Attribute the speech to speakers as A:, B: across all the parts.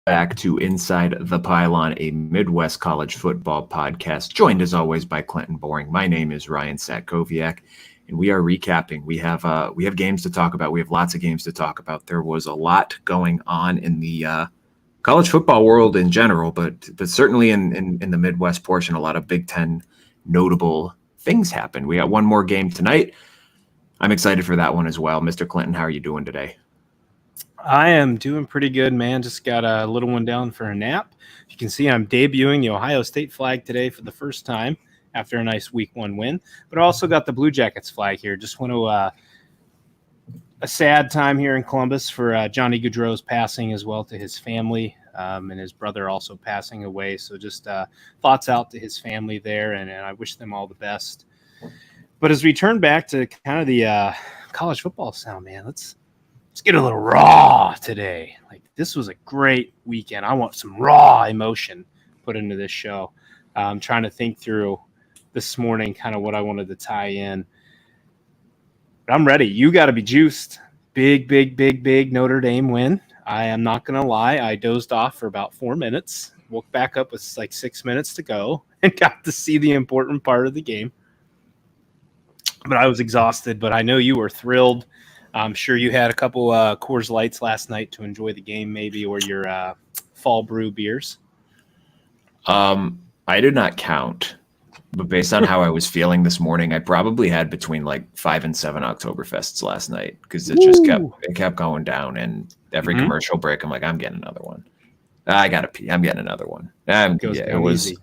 A: back to Inside the Pylon, a Midwest college football podcast, joined as always by Clinton Boring. My name is Ryan Satkowiak, and we are recapping. We have games to talk about. We have lots of games to talk about. There was a lot going on in the college football world in general, but certainly in the Midwest portion, a lot of Big Ten notable things happened. We got one more game tonight. I'm excited for that one as well. Mr. Clinton, how are you doing today?
B: I am doing pretty good, man. Just got a little one down for a nap. You can see I'm debuting the Ohio State flag today for the first time after a nice week one win. But I also got the Blue Jackets flag here. Just want to a sad time here in Columbus for Johnny Gaudreau's passing as well to his family and his brother also passing away. So just thoughts out to his family there, and I wish them all the best. But as we turn back to kind of the college football sound, man, let's get a little raw today. Like, this was a great weekend. I want some raw emotion put into this show. I'm trying to think through this morning kind of what I wanted to tie in. But I'm ready. You got to be juiced. Big Notre Dame win. I am not going to lie. I dozed off for about 4 minutes, woke back up with like 6 minutes to go, and got to see the important part of the game. But I was exhausted, but I know you were thrilled. I'm sure you had a couple Coors Lights last night to enjoy the game, maybe, or your fall brew beers.
A: I did not count, but based on how I was feeling this morning, I probably had between like 5 and 7 Oktoberfests last night because it just kept going down. And every commercial break, I'm like, I'm getting another one. I gotta pee. I'm getting another one. It was.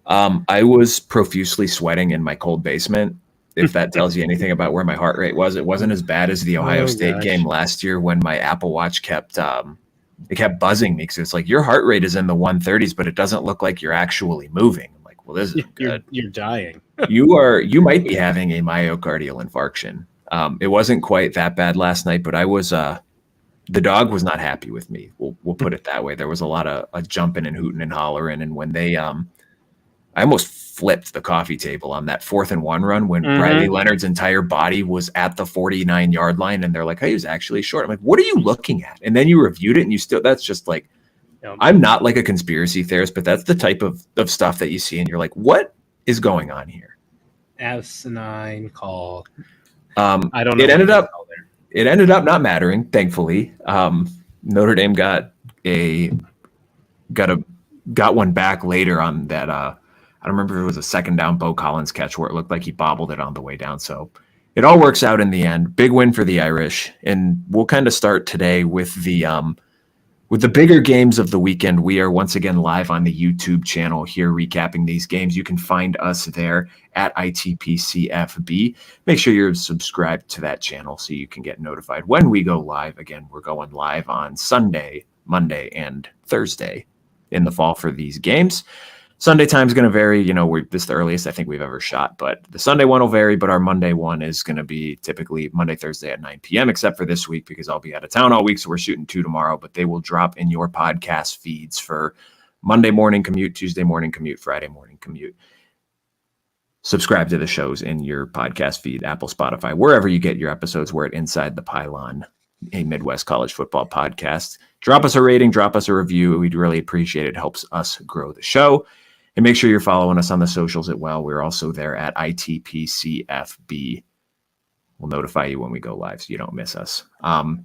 A: I was profusely sweating in my cold basement. If that tells you anything about where my heart rate was, it wasn't as bad as the Ohio State game last year when my Apple Watch kept buzzing me because it's like, your heart rate is in the 130s, but it doesn't look like you're actually moving. I'm like, well, this is good.
B: You're dying.
A: You might be having a myocardial infarction. It wasn't quite that bad last night, but I was the dog was not happy with me. We'll put it that way. There was a lot of jumping and hooting and hollering, and when they I almost flipped the coffee table on that 4th and 1 run when Riley Leonard's entire body was at the 49-yard line, and they're like, hey, he was actually short. I'm like, what are you looking at? And then you reviewed it, and you still, that's just like, I'm not like a conspiracy theorist, but that's the type of stuff that you see, and you're like, what is going on here?
B: Asinine call.
A: I don't know. It ended up not mattering, thankfully. Notre Dame got one back later on that. I don't remember if it was a second down Bo Collins catch where it looked like he bobbled it on the way down. So it all works out in the end. Big win for the Irish. And we'll kind of start today with the bigger games of the weekend. We are once again live on the YouTube channel here recapping these games. You can find us there at ITPCFB. Make sure you're subscribed to that channel so you can get notified when we go live. Again, we're going live on Sunday, Monday, and Thursday in the fall for these games. Sunday time is going to vary. This is the earliest I think we've ever shot, but the Sunday one will vary, but our Monday one is going to be typically Monday, Thursday at 9 p.m., except for this week because I'll be out of town all week, so we're shooting 2 tomorrow, but they will drop in your podcast feeds for Monday morning commute, Tuesday morning commute, Friday morning commute. Subscribe to the shows in your podcast feed, Apple, Spotify, wherever you get your episodes. We're at Inside the Pylon, a Midwest college football podcast. Drop us a rating, drop us a review. We'd really appreciate it. It helps us grow the show. And make sure you're following us on the socials as well. We're also there at ITPCFB. We'll notify you when we go live so you don't miss us. But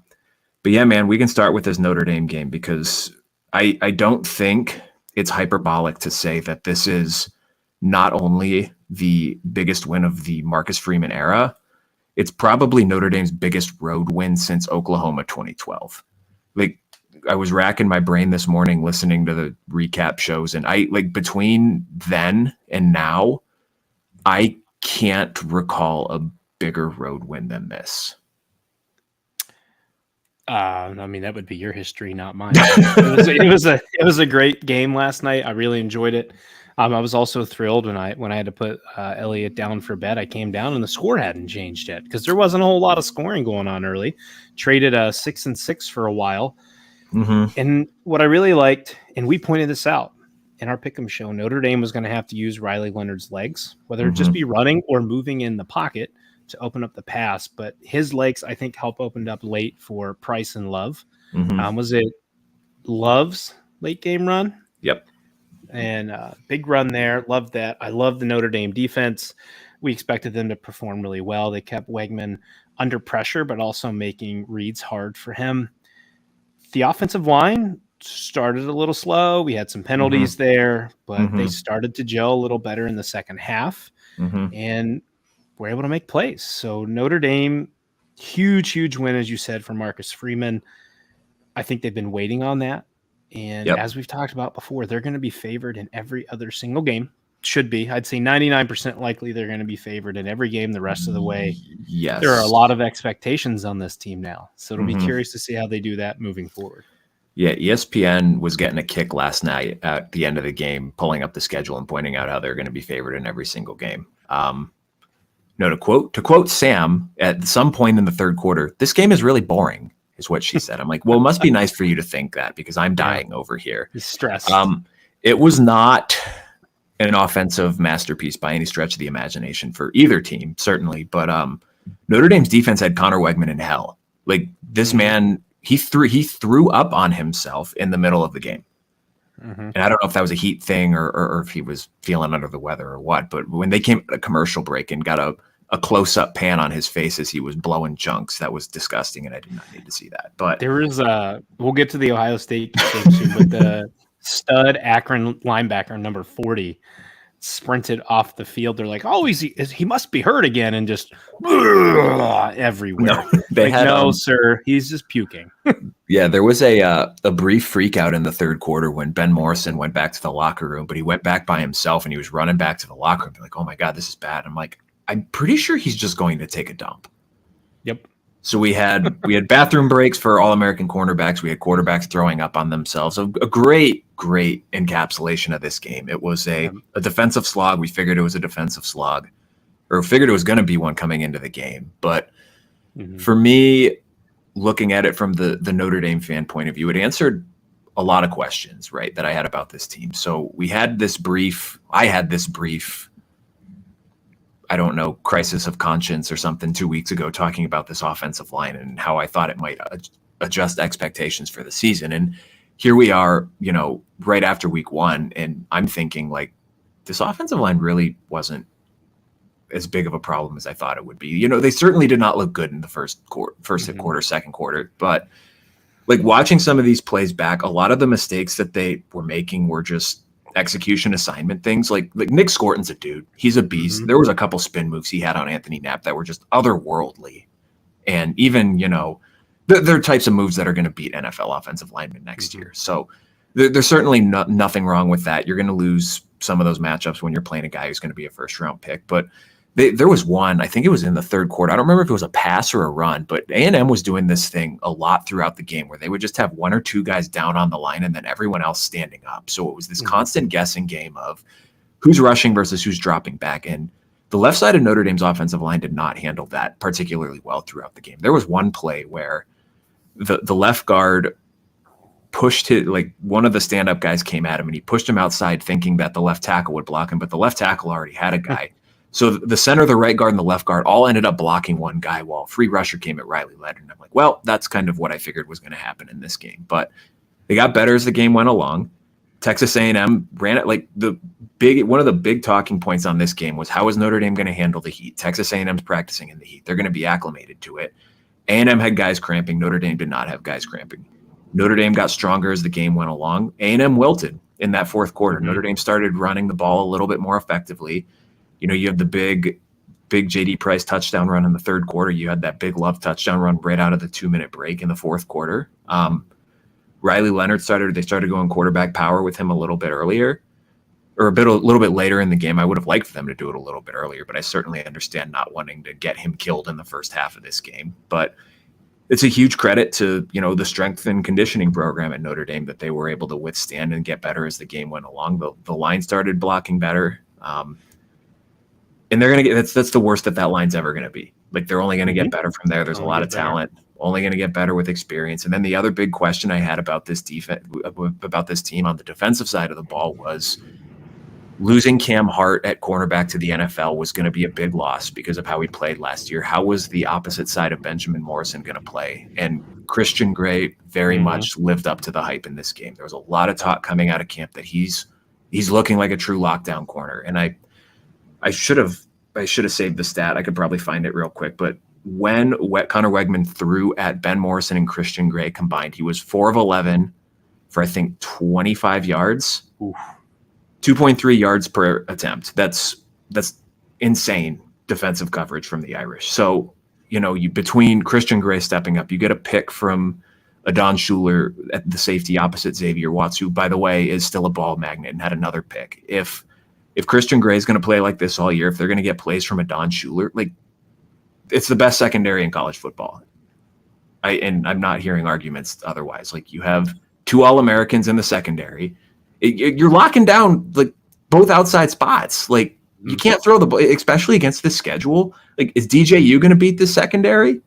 A: yeah, man, we can start with this Notre Dame game because I don't think it's hyperbolic to say that this is not only the biggest win of the Marcus Freeman era, it's probably Notre Dame's biggest road win since Oklahoma 2012. Like, I was racking my brain this morning listening to the recap shows, and between then and now, I can't recall a bigger road win than this.
B: That would be your history, not mine. It was a great game last night. I really enjoyed it. I was also thrilled when I had to put Elliot down for bed. I came down and the score hadn't changed yet because there wasn't a whole lot of scoring going on early. Traded 6-6 for a while. And what I really liked, and we pointed this out in our Pick'em show, Notre Dame was going to have to use Riley Leonard's legs, whether it just be running or moving in the pocket to open up the pass. But his legs, I think, help opened up late for Price and Love. Was it Love's late game run.
A: Yep.
B: And big run there. Love that. I love the Notre Dame defense. We expected them to perform really well. They kept Wegman under pressure, but also making reads hard for him. The offensive line started a little slow. We had some penalties there, but they started to gel a little better in the second half and were able to make plays. So Notre Dame, huge win, as you said, for Marcus Freeman. I think they've been waiting on that. And as we've talked about before, they're going to be favored in every other single game. Should be. I'd say 99% likely they're going to be favored in every game the rest of the way.
A: Yes.
B: There are a lot of expectations on this team now. So it'll be curious to see how they do that moving forward.
A: Yeah, ESPN was getting a kick last night at the end of the game, pulling up the schedule and pointing out how they're going to be favored in every single game. No, to quote Sam, at some point in the third quarter, this game is really boring, is what she said. I'm like, well, it must be nice for you to think that because I'm dying over here.
B: He's stressed.
A: It was not an offensive masterpiece by any stretch of the imagination for either team, certainly. But Notre Dame's defense had Connor Wegman in hell. Like this man, he threw up on himself in the middle of the game. And I don't know if that was a heat thing or if he was feeling under the weather or what. But when they came at a commercial break and got a close-up pan on his face as he was blowing junks, that was disgusting, and I did not need to see that. But
B: there was we'll get to the Ohio State game soon, but the stud Akron linebacker number 40 sprinted off the field. They're like, oh, he must be hurt again, and just everywhere. No, sir, he's just puking.
A: Yeah, there was a brief freak out in the third quarter when Ben Morrison went back to the locker room, but he went back by himself and he was running back to the locker room like, oh my God, this is bad. I'm like, I'm pretty sure he's just going to take a dump.
B: Yep.
A: So we had bathroom breaks for All-American cornerbacks. We had quarterbacks throwing up on themselves. A great encapsulation of this game. It was a defensive slog. We figured it was a defensive slog, or figured it was going to be one coming into the game. But for me, looking at it from the Notre Dame fan point of view, it answered a lot of questions, right, that I had about this team. So I had this brief, I don't know, crisis of conscience or something 2 weeks ago talking about this offensive line and how I thought it might adjust expectations for the season. And here we are, right after week one, and I'm thinking like this offensive line really wasn't as big of a problem as I thought it would be. They certainly did not look good in the first quarter, second quarter, but like watching some of these plays back, a lot of the mistakes that they were making were just execution assignment things. Like Nick Scorton's a dude. He's a beast. There was a couple spin moves he had on Anthony Knapp that were just otherworldly. And even, there are types of moves that are going to beat NFL offensive linemen next year. So there's certainly nothing wrong with that. You're going to lose some of those matchups when you're playing a guy who's going to be a first round pick. But there was one, I think it was in the third quarter. I don't remember if it was a pass or a run, but A&M was doing this thing a lot throughout the game where they would just have one or two guys down on the line and then everyone else standing up. So it was this constant guessing game of who's rushing versus who's dropping back. And the left side of Notre Dame's offensive line did not handle that particularly well throughout the game. There was one play where the left guard pushed his, like one of the stand-up guys came at him and he pushed him outside thinking that the left tackle would block him, but the left tackle already had a guy. So the center, the right guard, and the left guard all ended up blocking one guy while free rusher came at Riley Leonard. And I'm like, well, that's kind of what I figured was going to happen in this game. But they got better as the game went along. Texas A&M ran it like one of the big talking points on this game was how is Notre Dame going to handle the heat? Texas A&M's practicing in the heat. They're going to be acclimated to it. A&M had guys cramping. Notre Dame did not have guys cramping. Notre Dame got stronger as the game went along. A&M wilted in that fourth quarter. Notre Dame started running the ball a little bit more effectively. You have the big J.D. Price touchdown run in the third quarter. You had that big Love touchdown run right out of the 2-minute break in the fourth quarter. Riley Leonard started going quarterback power with him a little bit earlier, or a little bit later in the game. I would have liked for them to do it a little bit earlier, but I certainly understand not wanting to get him killed in the first half of this game. But it's a huge credit to, the strength and conditioning program at Notre Dame that they were able to withstand and get better as the game went along. The line started blocking better. And they're going to get, that's the worst that line's ever going to be. Like they're only going to get better from there. There's a lot of talent, only going to get better with experience. And then the other big question I had about this defense, about this team on the defensive side of the ball was losing Cam Hart at cornerback to the NFL was going to be a big loss because of how he played last year. How was the opposite side of Benjamin Morrison going to play? And Christian Gray very
B: Mhm.
A: much lived up to the hype in this game. There was a lot of talk coming out of camp that he's looking like a true lockdown corner. And I should have saved the stat. I could probably find it real quick, but when Connor Wegman threw at Ben Morrison and Christian Gray combined, he was 4 of 11 for I think 25 yards.
B: Oof.
A: 2.3 yards per attempt. That's insane defensive coverage from the Irish. So, you between Christian Gray stepping up, you get a pick from Adon Schuler at the safety opposite Xavier Watts, who, by the way, is still a ball magnet and had another pick. If Christian Gray is going to play like this all year, if they're going to get plays from Adon Schuler, like, it's the best secondary in college football. I'm not hearing arguments otherwise. Like, you have 2 All-Americans in the secondary. You're locking down like both outside spots. Like, you can't throw the ball, especially against this schedule. Like, is DJU going to beat this secondary?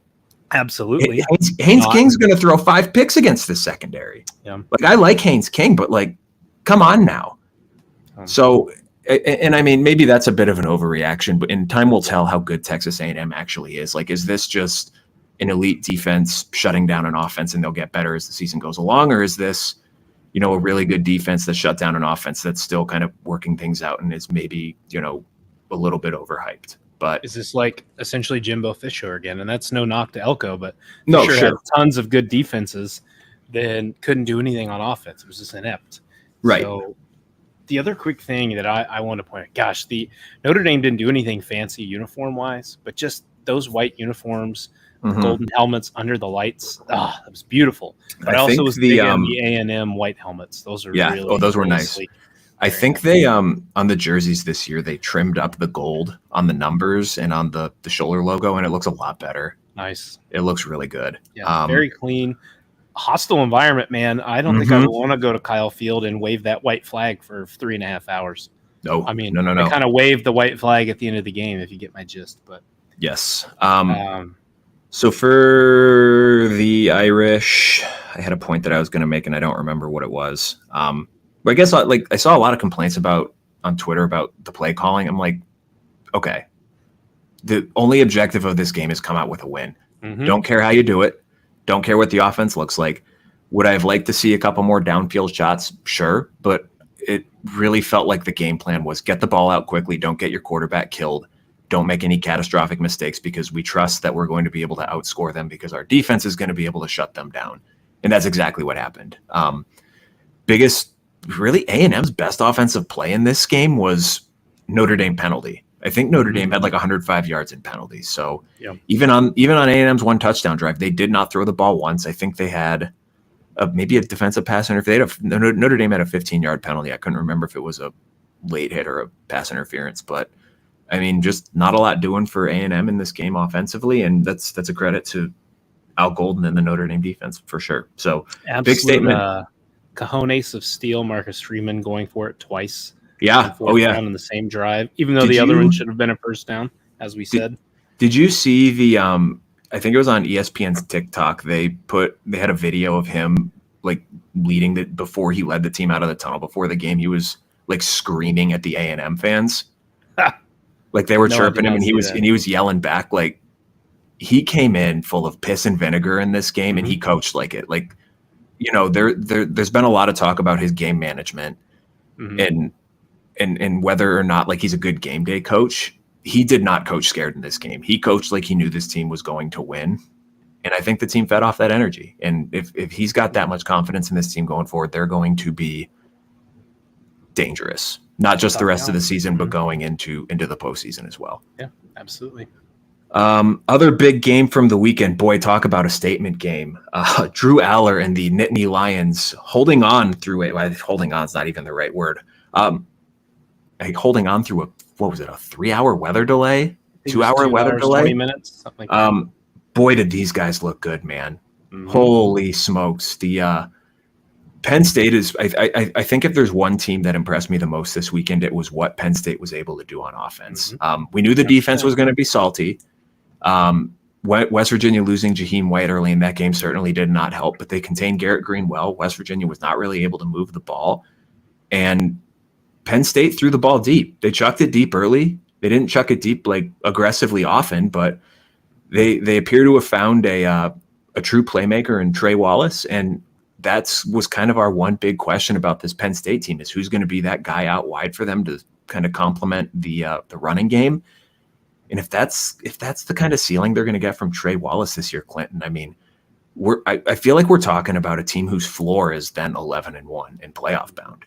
B: Absolutely.
A: Haynes King's going to throw 5 picks against this secondary.
B: Yeah.
A: Like, I like Haynes King, but like, come on now. So, and I mean, maybe that's a bit of an overreaction, but in time will tell how good Texas A&M actually is. Like, is this just an elite defense shutting down an offense and they'll get better as the season goes along? Or is this, a really good defense that shut down an offense that's still kind of working things out and is maybe, a little bit overhyped? But
B: is this like essentially Jimbo Fisher again? And that's no knock to Elko, but
A: no,
B: Fisher
A: sure.
B: had tons of good defenses, then couldn't do anything on offense. It was just inept.
A: Right.
B: So the other quick thing that I want to point out, gosh, the Notre Dame didn't do anything fancy uniform-wise, but just those white uniforms, golden helmets under the lights. That was beautiful. But I also was big on the A&M white helmets. Those are really,
A: those were
B: really
A: nice.
B: sleek.
A: I think they on the jerseys this year they trimmed up the gold on the numbers and on the shoulder logo, and it looks a lot better.
B: Nice.
A: It looks really good.
B: Yeah, very clean. Hostile environment, man. I don't think I would want to go to Kyle Field and wave that white flag for 3.5 hours.
A: No,
B: I mean,
A: no.
B: I kind of wave the white flag at the end of the game, if you get my gist. But
A: yes. So for the Irish, I had a point that I was going to make, and I don't remember what it was. But I guess I saw a lot of complaints on Twitter about the play calling. I'm like, okay, the only objective of this game is come out with a win. Don't care how you do it. Don't care what the offense looks like. Would I have liked to see a couple more downfield shots? Sure, but it really felt like the game plan was get the ball out quickly. Don't get your quarterback killed. Don't make any catastrophic mistakes because we trust that we're going to be able to outscore them because our defense is going to be able to shut them down. And that's exactly what happened. Really A&M's best offensive play in this game was Notre Dame penalty. I think Notre Dame had like 105 yards in penalties. So even on A&M's 1 touchdown drive, they did not throw the ball once. I think they had maybe a defensive pass interference. Notre Dame had a 15-yard penalty. I couldn't remember if it was a late hit or a pass interference, but I mean, just not a lot doing for A&M in this game offensively, and that's a credit to Al Golden and the Notre Dame defense for sure. So big statement.
B: Cojones of steel, Marcus Freeman going for it twice.
A: Yeah.
B: Down in the same drive, even though the other one should have been a first down, as we said.
A: Did you see the I think it was on ESPN's TikTok. They had a video of him like leading before he led the team out of the tunnel before the game. He was like screaming at the A&M fans. Like they were chirping him and he was yelling back. Like he came in full of piss and vinegar in this game and he coached like it. Like, there's been a lot of talk about his game management and whether or not like he's a good game day coach. He did not coach scared in this game. He coached like he knew this team was going to win. And I think the team fed off that energy. And if he's got that much confidence in this team going forward, they're going to be dangerous, not just the rest of the season, but going into the postseason as well.
B: Yeah, absolutely.
A: Other big game from the weekend, boy, talk about a statement game. Drew Aller and the Nittany Lions holding on through it. Well, holding on is not even the right word. Holding on through a 3-hour weather delay, 2-hour weather delay,
B: 20 minutes, something like that.
A: Boy, did these guys look good, man. Holy smokes. The Penn State is, I think if there's one team that impressed me the most this weekend, it was what Penn State was able to do on offense. We knew the defense was going to be salty. West Virginia losing Jaheim White early in that game certainly did not help, but they contained Garrett Green well. West Virginia was not really able to move the ball. And Penn State threw the ball deep. They chucked it deep early. They didn't chuck it deep like aggressively often, but they appear to have found a a true playmaker in Trey Wallace. And was kind of our one big question about this Penn State team, is who's going to be that guy out wide for them to kind of complement the running game. And if that's the kind of ceiling they're going to get from Trey Wallace this year, Clinton, I mean, I feel like we're talking about a team whose floor is then 11-1 and playoff bound.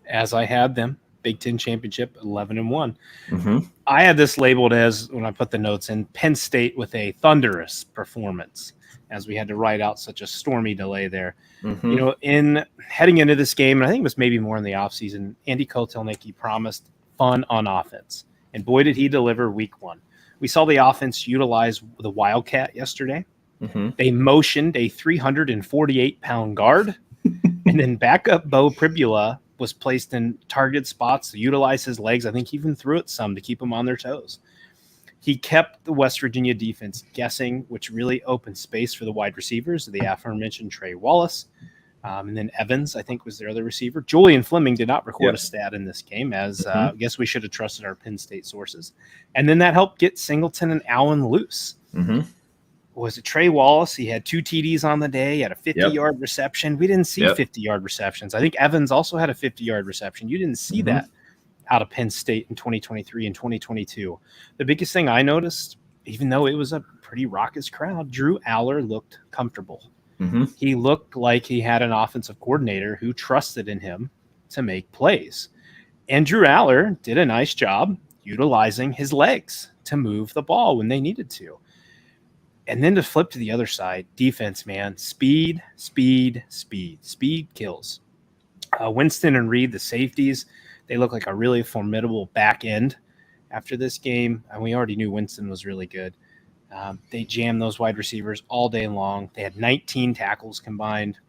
B: As I had them, Big Ten championship 11-1.
A: Mm-hmm.
B: I had this labeled as, when I put the notes in, Penn State with a thunderous performance, as we had to write out such a stormy delay there.
A: Mm-hmm.
B: You know, in heading into this game, and I think it was maybe more in the offseason, Andy Kotelnicki promised fun on offense. And boy, did he deliver week one. We saw the offense utilize the Wildcat yesterday.
A: Mm-hmm.
B: They motioned a 348-pound guard, and then backup Bo Pribula was placed in targeted spots to utilize his legs. I think he even threw it some to keep them on their toes. He kept the West Virginia defense guessing, which really opened space for the wide receivers, the aforementioned Trey Wallace. And then Evans, I think, was their other receiver. Julian Fleming did not record a stat in this game, as I guess we should have trusted our Penn State sources. And then that helped get Singleton and Allen loose.
A: Mm-hmm.
B: Was it Trey Wallace? He had 2 TDs on the day, he had a 50-yard reception. We didn't see 50-yard receptions. I think Evans also had a 50-yard reception. You didn't see that out of Penn State in 2023 and 2022. The biggest thing I noticed, even though it was a pretty raucous crowd, Drew Aller looked comfortable.
A: Mm-hmm.
B: He looked like he had an offensive coordinator who trusted in him to make plays. And Drew Aller did a nice job utilizing his legs to move the ball when they needed to. And then to flip to the other side, defense, man, speed kills. Winston and Reed, the safeties, they look like a really formidable back end after this game. And we already knew Winston was really good. They jammed those wide receivers all day long. They had 19 tackles combined.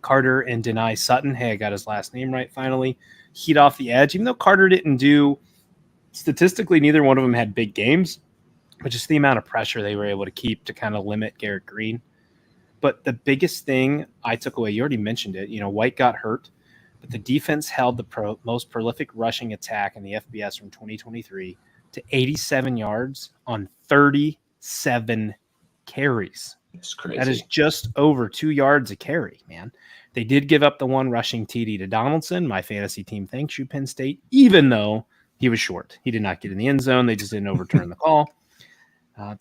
B: Carter and Denai Sutton, hey, I got his last name right finally, heat off the edge. Even though Carter didn't do, statistically, neither one of them had big games, but just the amount of pressure they were able to keep to kind of limit Garrett Green. But the biggest thing I took away, you already mentioned it, White got hurt, but the defense held the most prolific rushing attack in the FBS from 2023 to 87 yards on 37 carries.
A: It's crazy.
B: That is just over 2 yards a carry, man. They did give up the one rushing TD to Donaldson. My fantasy team thanks you, Penn State, even though he was short. He did not get in the end zone. They just didn't overturn the call.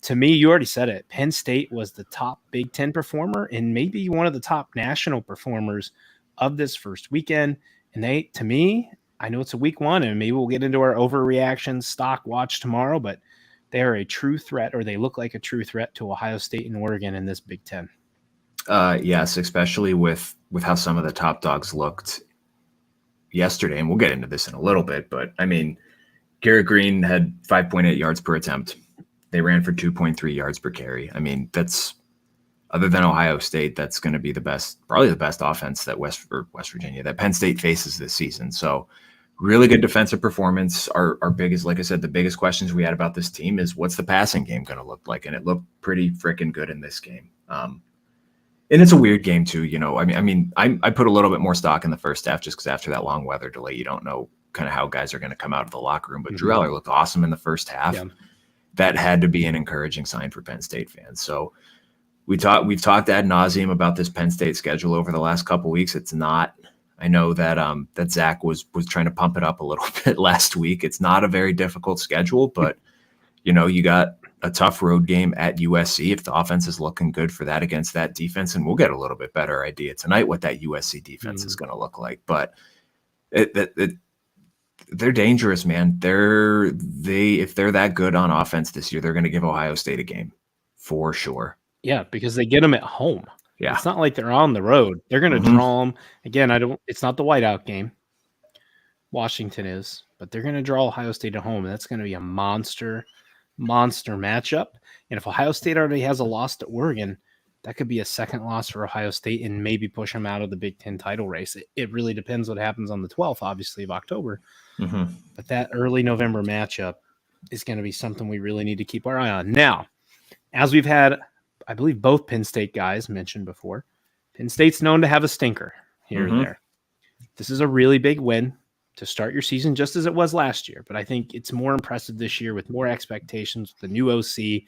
B: To me, you already said it. Penn State was the top Big Ten performer and maybe one of the top national performers of this first weekend. And they, to me, I know it's a week one, and maybe we'll get into our overreaction stock watch tomorrow, but they are a true threat, or they look like a true threat to Ohio State and Oregon in this Big Ten.
A: Yes, especially with how some of the top dogs looked yesterday, and we'll get into this in a little bit, but I mean, Garrett Green had 5.8 yards per attempt. They ran for 2.3 yards per carry. I mean, that's, other than Ohio State, that's going to be probably the best offense that West Virginia, that Penn State faces this season. So really good defensive performance. Our biggest, like I said, the biggest questions we had about this team is what's the passing game going to look like? And it looked pretty freaking good in this game. And it's a weird game too. I put a little bit more stock in the first half just because after that long weather delay, you don't know kind of how guys are going to come out of the locker room. But Drew Aller looked awesome in the first half. Yeah. That had to be an encouraging sign for Penn State fans. So we've talked ad nauseum about this Penn State schedule over the last couple of weeks. It's not. I know that that Zach was trying to pump it up a little bit last week. It's not a very difficult schedule, but you got a tough road game at USC. If the offense is looking good for that against that defense, and we'll get a little bit better idea tonight what that USC defense is going to look like. But they're dangerous, man. If they're that good on offense this year, they're going to give Ohio State a game for sure.
B: Yeah, because they get them at home.
A: Yeah,
B: it's not like they're on the road. They're going to draw them again. It's not the whiteout game. Washington is, but they're going to draw Ohio State at home, and that's going to be a monster matchup. And if Ohio State already has a loss to Oregon, that could be a second loss for Ohio State and maybe push them out of the Big Ten title race. It really depends what happens on the 12th, obviously, of October. But that early November matchup is going to be something we really need to keep our eye on. Now, as we've had, I believe both Penn State guys mentioned before, Penn State's known to have a stinker here and there. This is a really big win to start your season, just as it was last year. But I think it's more impressive this year with more expectations, with the new OC.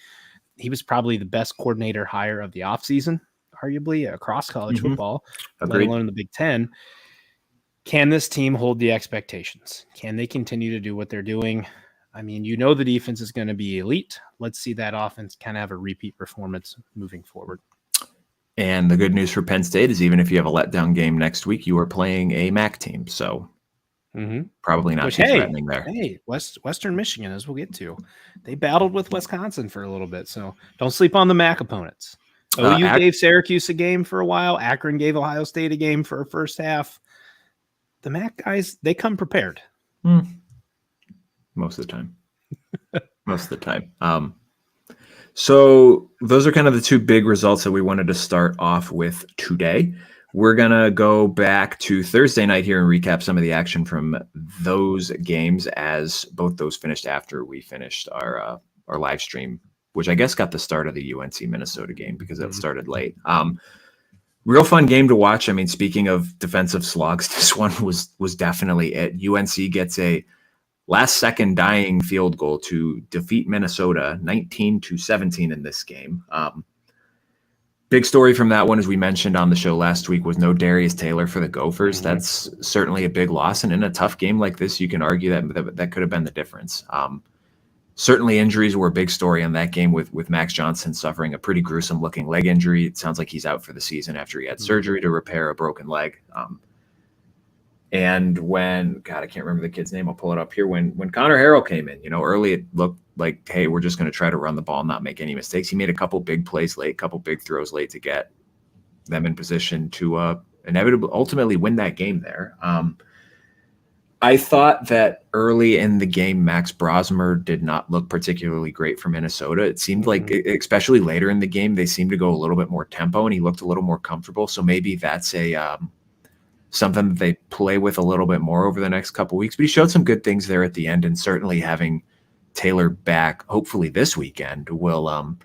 B: he was probably the best coordinator hire of the offseason, arguably across college football, let alone in the Big Ten. Can this team hold the expectations? Can they continue to do what they're doing? I mean, the defense is going to be elite. Let's see that offense kind of have a repeat performance moving forward.
A: And the good news for Penn State is even if you have a letdown game next week, you are playing a MAC team. So probably not too threatening there.
B: Hey, Western Michigan, as we'll get to, they battled with Wisconsin for a little bit. So don't sleep on the MAC opponents. OU gave Syracuse a game for a while. Akron gave Ohio State a game for a first half. The MAC guys, they come prepared.
A: Most of the time. So those are kind of the two big results that we wanted to start off with today. We're going to go back to Thursday night here and recap some of the action from those games, as both those finished after we finished our live stream, which I guess got the start of the UNC Minnesota game because it started late. Real fun game to watch. I mean, speaking of defensive slogs, this one was definitely it. UNC gets a last-second dying field goal to defeat Minnesota 19-17 in this game. Big story from that one, as we mentioned on the show last week, was no Darius Taylor for the Gophers. That's certainly a big loss, and in a tough game like this, you can argue that could have been the difference. Certainly injuries were a big story in that game with Max Johnson suffering a pretty gruesome-looking leg injury. It sounds like he's out for the season after he had surgery to repair a broken leg. And when, God, I can't remember the kid's name. I'll pull it up here. When Connor Harrell came in, early it looked like, hey, we're just going to try to run the ball and not make any mistakes. He made a couple big plays late, a couple big throws late to get them in position to inevitably ultimately win that game there. I thought that early in the game, Max Brosmer did not look particularly great for Minnesota. It seemed like, especially later in the game, they seemed to go a little bit more tempo and he looked a little more comfortable. So maybe that's something that they play with a little bit more over the next couple weeks. But he showed some good things there at the end, and certainly having Taylor back, hopefully this weekend, will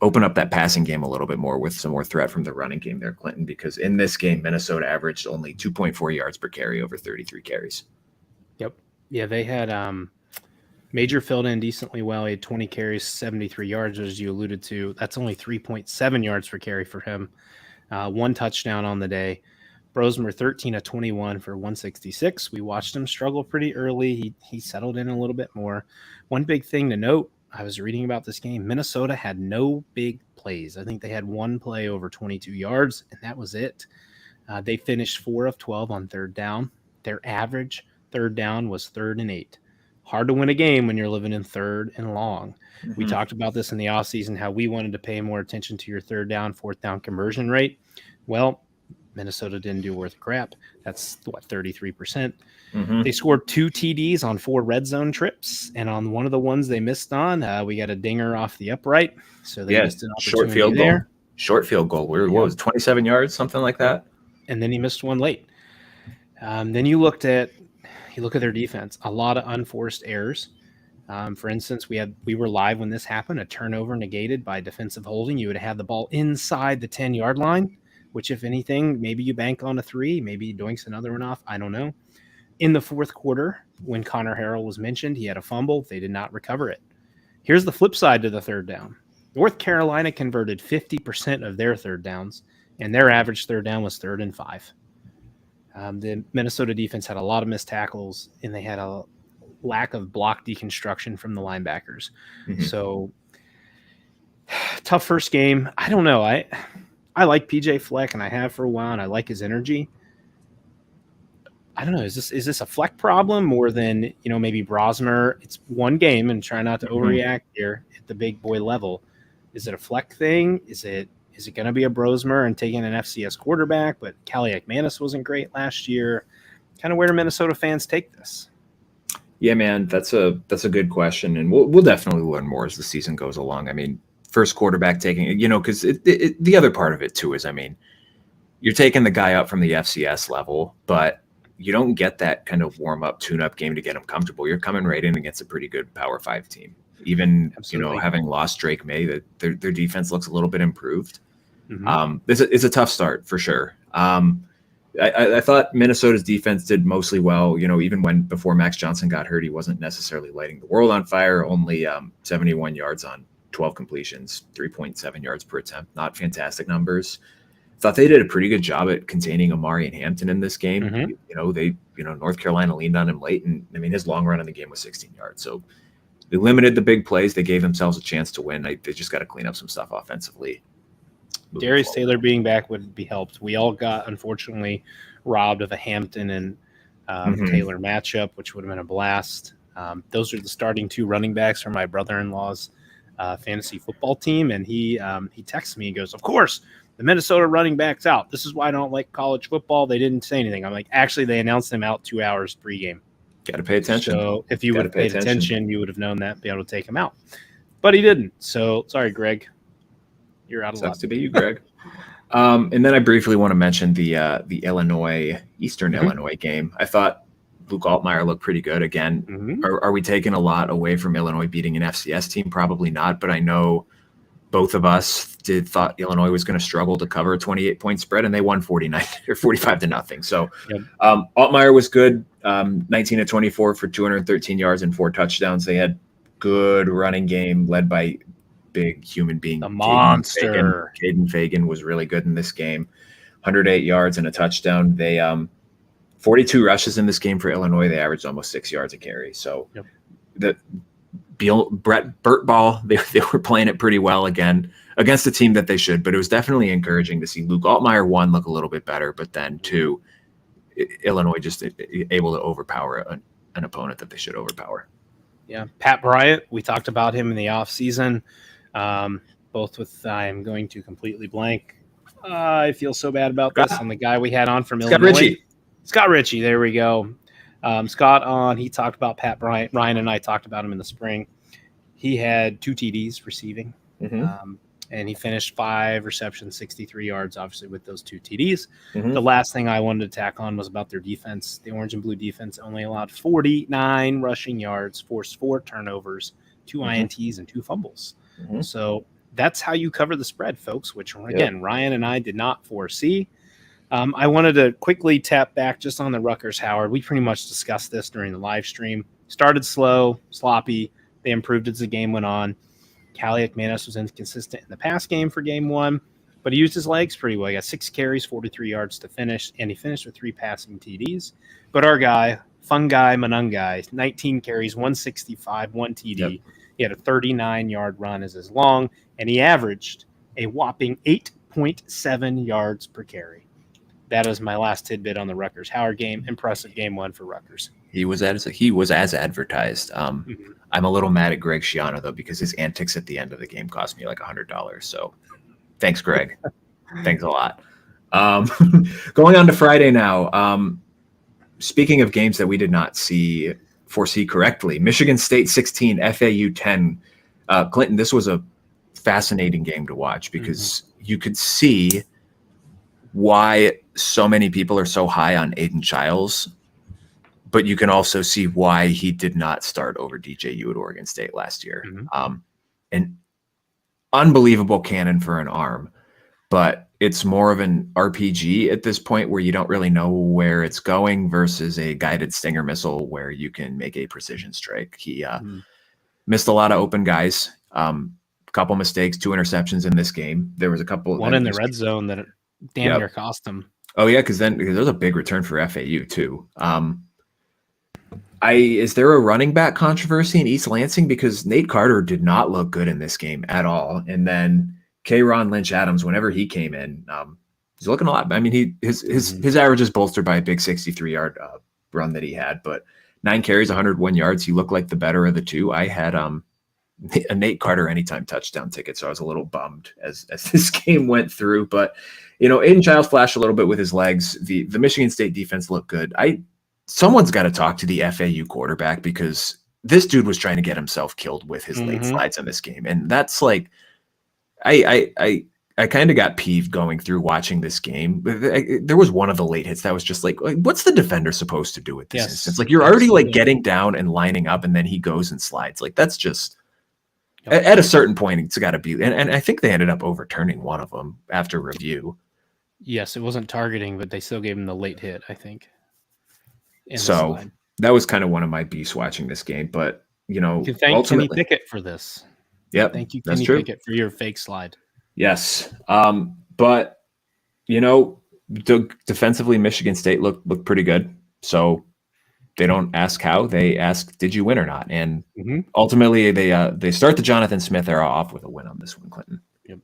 A: open up that passing game a little bit more with some more threat from the running game there, Clinton, because in this game, Minnesota averaged only 2.4 yards per carry over 33 carries.
B: Yep. Yeah, they had Major filled in decently well. He had 20 carries, 73 yards, as you alluded to. That's only 3.7 yards per carry for him. One touchdown on the day. Brosmer 13 of 21 for 166. We watched him struggle pretty early. He settled in a little bit more. One big thing to note, I was reading about this game, Minnesota had no big plays. I think they had one play over 22 yards, and that was it. They finished 4 of 12 on third down. Their average third down was 3rd and 8. Hard to win a game when you're living in 3rd and long. We talked about this in the offseason, how we wanted to pay more attention to your 3rd down, 4th down conversion rate. Well, Minnesota didn't do worth a crap. That's 33%. They scored 2 TDs on 4 red zone trips, and on one of the ones they missed on, we got a dinger off the upright. So they missed an opportunity
A: short field
B: there.
A: goal. Short field goal. What was it, 27 yards, something like that?
B: And then he missed one late. Then you look at their defense. A lot of unforced errors. For instance, we were live when this happened. A turnover negated by defensive holding. You would have had the ball inside the 10-yard line, which, if anything, maybe you bank on a 3, maybe doinks another one off. I don't know. In the 4th quarter, when Connor Harrell was mentioned, he had a fumble. They did not recover it. Here's the flip side to the 3rd down. North Carolina converted 50% of their 3rd downs, and their average 3rd down was 3rd and 5. The Minnesota defense had a lot of missed tackles, and they had a lack of block deconstruction from the linebackers. So, tough first game. I don't know. I like PJ Fleck, and I have for a while, and I like his energy. I don't know. Is this a Fleck problem more than, maybe Brosmer? It's one game, and try not to overreact here at the big boy level. Is it a Fleck thing? Is it going to be a Brosmer and taking an FCS quarterback? But Callie McManus wasn't great last year. Kind of where do Minnesota fans take this?
A: Yeah, man, that's a good question, and we'll definitely learn more as the season goes along. I mean, first quarterback taking, because the other part of it too is, I mean, you're taking the guy up from the FCS level, but you don't get that kind of warm-up, tune-up game to get him comfortable. You're coming right in against a pretty good Power 5 team. Even, having lost Drake May, that their defense looks a little bit improved. It's a tough start for sure. I thought Minnesota's defense did mostly well. Even before Max Johnson got hurt, he wasn't necessarily lighting the world on fire. Only 71 yards on 12 completions, 3.7 yards per attempt. Not fantastic numbers. Thought they did a pretty good job at containing Amari and Hampton in this game. North Carolina leaned on him late, and I mean, his long run in the game was 16 yards. So they limited the big plays. They gave themselves a chance to win. They just got to clean up some stuff offensively.
B: Darius Taylor being back would be helped. We all got, unfortunately, robbed of a Hampton and Taylor matchup, which would have been a blast. Those are the starting 2 running backs for my brother-in-law's fantasy football team, and he texts me and goes, "Of course, the Minnesota running back's out. This is why I don't like college football." They didn't say anything. I'm like, actually, they announced them out 2 hours pregame.
A: Got to pay attention.
B: So if you would have paid attention, you would have known that, be able to take him out. But he didn't. So sorry, Greg. You're out of luck.
A: Sucks to be you, Greg. And then I briefly want to mention the Eastern Illinois game. I thought Luke Altmaier looked pretty good again. Are we taking a lot away from Illinois beating an FCS team? Probably not, but I know both of us thought Illinois was going to struggle to cover a 28-point spread, and they won 49 or 45-0. So Altmaier was good, 19 of 24 for 213 yards and 4 touchdowns. They had good running game led by big human being.
B: The monster.
A: Caden Fagan was really good in this game. 108 yards and a touchdown. They 42 rushes in this game for Illinois. They averaged almost 6 yards a carry. So Burt Ball, they were playing it pretty well again against a team that they should, but it was definitely encouraging to see Luke Altmaier, 1, look a little bit better, but then 2, Illinois just able to overpower an opponent that they should overpower.
B: Yeah. Pat Bryant, we talked about him in the offseason, both with, I'm going to completely blank. I feel so bad about this. And the guy we had on from Illinois. Scott Ritchie. There we go. Scott on, he talked about Pat Bryant. Ryan and I talked about him in the spring. He had 2 TDs receiving, and he finished 5 receptions, 63 yards, obviously, with those 2 TDs. The last thing I wanted to tack on was about their defense. The orange and blue defense only allowed 49 rushing yards, forced 4 turnovers, 2 INTs, and 2 fumbles. So that's how you cover the spread, folks, which, again, Ryan and I did not foresee. I wanted to quickly tap back just on the Rutgers Howard. We pretty much discussed this during the live stream. Started slow, sloppy. They improved as the game went on. Callie McManus was inconsistent in the pass game for game 1, but he used his legs pretty well. He got 6 carries, 43 yards to finish, and he finished with 3 passing TDs. But our guy, Fungi Manungai, 19 carries, 165, 1 TD. He had a 39-yard run as his long, and he averaged a whopping 8.7 yards per carry. That is my last tidbit on the Rutgers Howard game. Impressive game 1 for Rutgers.
A: He was as advertised. I'm a little mad at Greg Schiano, though, because his antics at the end of the game cost me like $100. So thanks, Greg. Thanks a lot. Going on to Friday now. Speaking of games that we did not foresee correctly, Michigan State 16, FAU 10. Clinton, this was a fascinating game to watch because you could see why so many people are so high on Aiden Childs, but you can also see why he did not start over DJU at Oregon State last year. An unbelievable cannon for an arm, but it's more of an RPG at this point where you don't really know where it's going versus a guided Stinger missile where you can make a precision strike. He missed a lot of open guys, couple mistakes, 2 interceptions in this game. There was a couple.
B: One in the red zone that damn near cost him.
A: Oh yeah, because there's a big return for FAU too. Is there a running back controversy in East Lansing? Because Nate Carter did not look good in this game at all. And then Ron Lynch Adams, whenever he came in, he's looking a lot. I mean, his average is bolstered by a big 63-yard run that he had, but 9 carries, 101 yards. He looked like the better of the 2. I had a Nate Carter anytime touchdown ticket, so I was a little bummed as this game went through. But Aiden Childs flashed a little bit with his legs. The Michigan State defense looked good. Someone's got to talk to the FAU quarterback because this dude was trying to get himself killed with his late slides in this game. And that's like, I kind of got peeved going through watching this game. There was one of the late hits that was just like what's the defender supposed to do with this instance? Like you're already like getting down and lining up and then he goes and slides. Like that's just at a certain point, it's got to be. And I think they ended up overturning one of them after review.
B: Yes, it wasn't targeting, but they still gave him the late hit, I think.
A: So that was kind of one of my beefs watching this game. But,
B: you can thank Kenny Pickett for this.
A: Yep,
B: Thank you,
A: that's
B: Kenny
A: true.
B: Pickett, for your fake slide.
A: Yes. But defensively, Michigan State looked pretty good. So they don't ask how, they ask, did you win or not? And ultimately, they start the Jonathan Smith era off with a win on this one, Clinton.
B: Yep.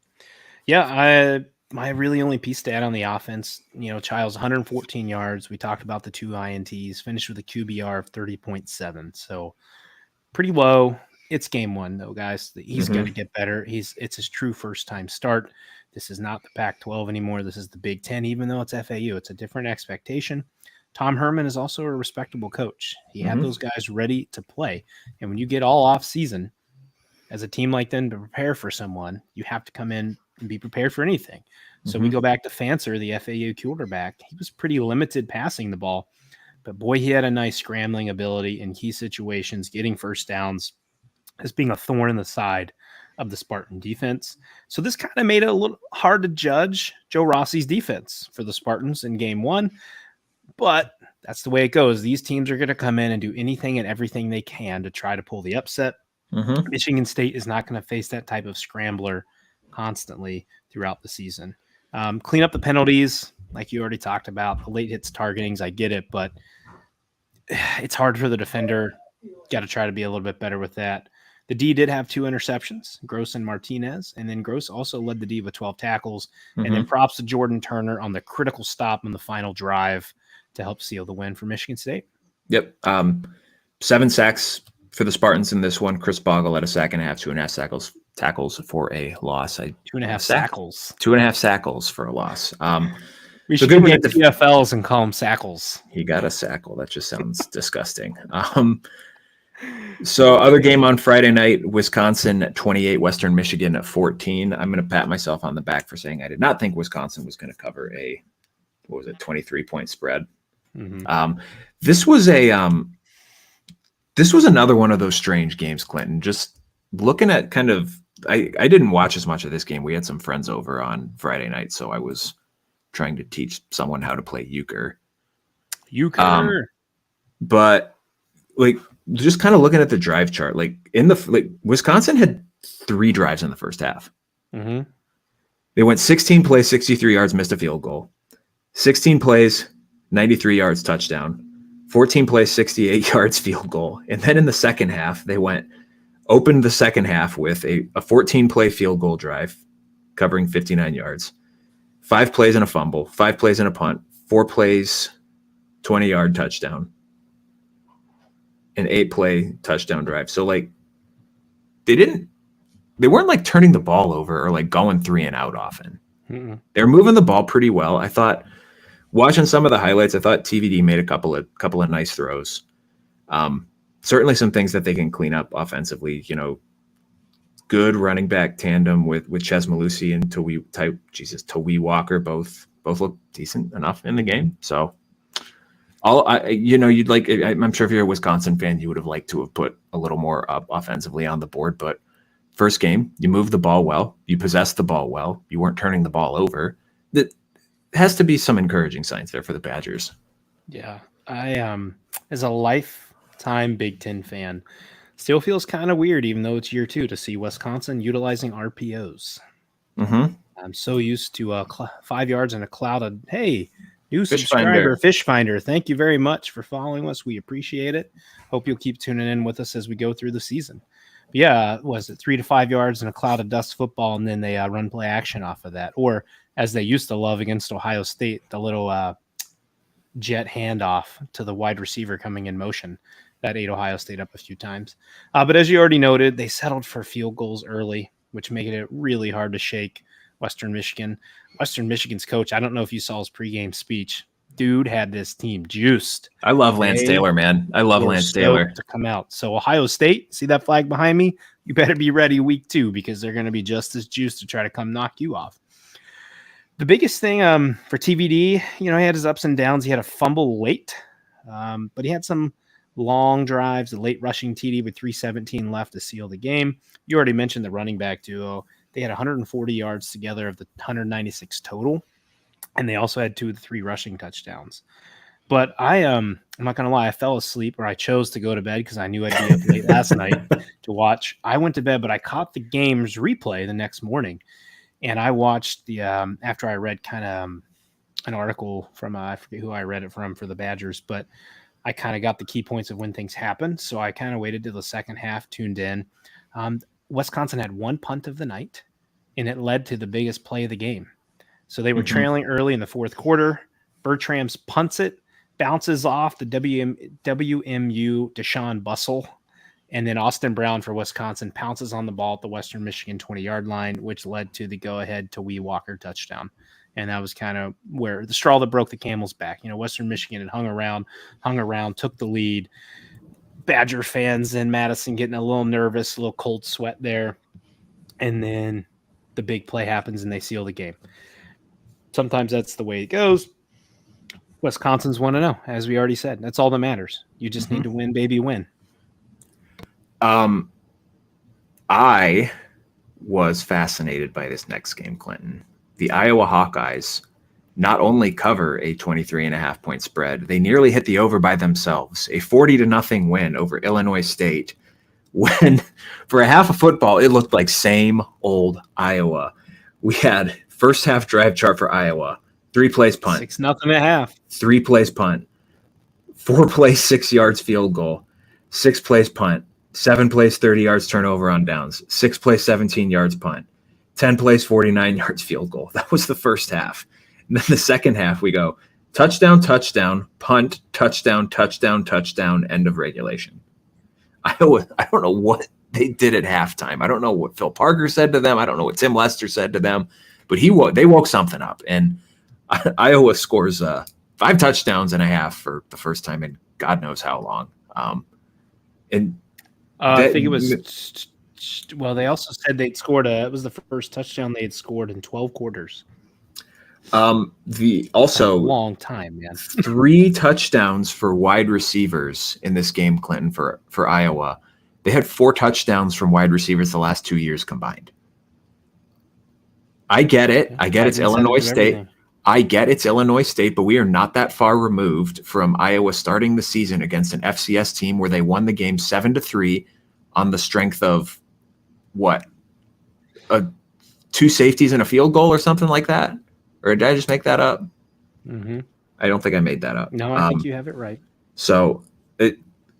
B: Yeah, my really only piece to add on the offense, Childs 114 yards. We talked about the 2 INTs, finished with a QBR of 30.7. So pretty low. It's game 1 though, guys. He's got to get better. It's his true first time start. This is not the Pac-12 anymore. This is the Big Ten, even though it's FAU. It's a different expectation. Tom Herman is also a respectable coach. He had those guys ready to play. And when you get all off season as a team like them to prepare for someone, you have to come in and be prepared for anything. So we go back to Fancer, the FAU quarterback. He was pretty limited passing the ball, but boy, he had a nice scrambling ability in key situations, getting first downs as being a thorn in the side of the Spartan defense. So this kind of made it a little hard to judge Joe Rossi's defense for the Spartans in game 1, but that's the way it goes. These teams are going to come in and do anything and everything they can to try to pull the upset. Michigan State is not going to face that type of scrambler constantly throughout the season. Clean up the penalties, like you already talked about. The late hits targetings, I get it, but it's hard for the defender. Got to try to be a little bit better with that. The D did have 2 interceptions, Gross and Martinez, and then Gross also led the D with 12 tackles. And then props to Jordan Turner on the critical stop on the final drive to help seal the win for Michigan State.
A: Yep. 7 sacks for the Spartans in this one. Chris Bogle had a sack and a half, 2.5 tackles for a loss.
B: 2.5 sackles.
A: 2.5 sackles for a loss.
B: We should give him the PFLs and call him sackles.
A: He got a sackle. That just sounds disgusting. So other game on Friday night, Wisconsin at 28, Western Michigan at 14. I'm going to pat myself on the back for saying I did not think Wisconsin was going to cover a 23-point spread. This was another one of those strange games, Clinton. Just looking at kind of, I didn't watch as much of this game. We had some friends over on Friday night, so I was trying to teach someone how to play euchre. But like, just kind of looking at the drive chart, Wisconsin had 3 drives in the first half. They went 16 plays, 63 yards, missed a field goal. 16 plays, 93 yards, touchdown. 14 plays, 68 yards, field goal. And then in the second half, they opened the second half with a 14-play field goal drive covering 59 yards. 5 plays and a fumble, 5 plays and a punt, 4 plays, 20-yard touchdown, an 8-play touchdown drive. So they weren't like turning the ball over or like going 3 and out often. They're moving the ball pretty well. I thought, watching some of the highlights, I thought TVD made a couple of nice throws. Certainly some things that they can clean up offensively. Good running back tandem with Ches Malusi and Tawee Walker. Both look decent enough in the game. So you'd like. I'm sure if you're a Wisconsin fan, you would have liked to have put a little more up offensively on the board. But first game, you moved the ball well, you possessed the ball well, you weren't turning the ball over. That has to be some encouraging signs there for the Badgers.
B: Yeah, I as a lifetime Big Ten fan, still feels kind of weird, even though it's year 2, to see Wisconsin utilizing RPOs. I'm so used to 5 yards in a cloud of, hey, new subscriber, Fish Finder. Thank you very much for following us. We appreciate it. Hope you'll keep tuning in with us as we go through the season. But yeah, was it 3 to 5 yards in a cloud of dust football, and then they run play action off of that, or as they used to love against Ohio State, the little jet handoff to the wide receiver coming in motion. That ate Ohio State up a few times. But as you already noted, they settled for field goals early, which made it really hard to shake Western Michigan. Western Michigan's coach, I don't know if you saw his pregame speech. Dude had this team juiced.
A: I love Lance Taylor, man. I love Lance Taylor.
B: To come out. So Ohio State, see that flag behind me? You better be ready week 2 because they're going to be just as juiced to try to come knock you off. The biggest thing for TVD, he had his ups and downs. He had a fumble late, but he had some long drives, a late rushing TD with 3:17 left to seal the game. You already mentioned the running back duo. They had 140 yards together of the 196 total, and they also had 2 of the 3 rushing touchdowns. But I'm not gonna lie, I fell asleep, or I chose to go to bed because I knew I'd be up late last night to watch. I went to bed, but I caught the game's replay the next morning, and I watched the after I read kind of an article from I forget who I read it from for the Badgers, but I kind of got the key points of when things happened. So I kind of waited till the second half, tuned in. Wisconsin had one punt of the night, and it led to the biggest play of the game. So they were trailing early in the fourth quarter. Bertram's punts it, bounces off the WMU Deshaun Bustle, and then Austin Brown for Wisconsin pounces on the ball at the Western Michigan 20-yard line, which led to the go-ahead to Wee Walker touchdown. And that was kind of where the straw that broke the camel's back. Western Michigan had hung around, took the lead. Badger fans in Madison getting a little nervous, a little cold sweat there. And then the big play happens and they seal the game. Sometimes that's the way it goes. Wisconsin's 1-0, as we already said. That's all that matters. You just need to win, baby, win.
A: I was fascinated by this next game, Clinton. The Iowa Hawkeyes not only cover a 23.5-point spread, they nearly hit the over by themselves. A 40-0 win over Illinois State. When for a half of football, it looked like same old Iowa. We had first half drive chart for Iowa. 3 plays punt.
B: 6-0 at half.
A: 3 plays punt. 4 plays 6 yards field goal. 6 plays punt. 7 plays 30 yards turnover on downs. 6 plays 17 yards punt. 10 plays 49 yards field goal. That was the first half. And then the second half we go touchdown, punt, touchdown, end of regulation. I don't know what they did at halftime. I don't know what Phil Parker said to them. I don't know what Tim Lester said to them, but they woke something up. And Iowa scores 5 touchdowns and a half for the first time in God knows how long.
B: I think it was. Well, they also said they'd scored it was the first touchdown they had scored in 12 quarters.
A: That's a
B: long time, man.
A: 3 touchdowns for wide receivers in this game, Clinton, for Iowa. They had 4 touchdowns from wide receivers the last 2 years combined. I get it. I get it's Illinois State. I get it's Illinois State, but we are not that far removed from Iowa starting the season against an FCS team where they won the game 7-3 on the strength of what? 2 safeties and a field goal or something like that? Or did I just make that up?
B: Mm-hmm.
A: I don't think I made that up.
B: No, I think you have it right.
A: So,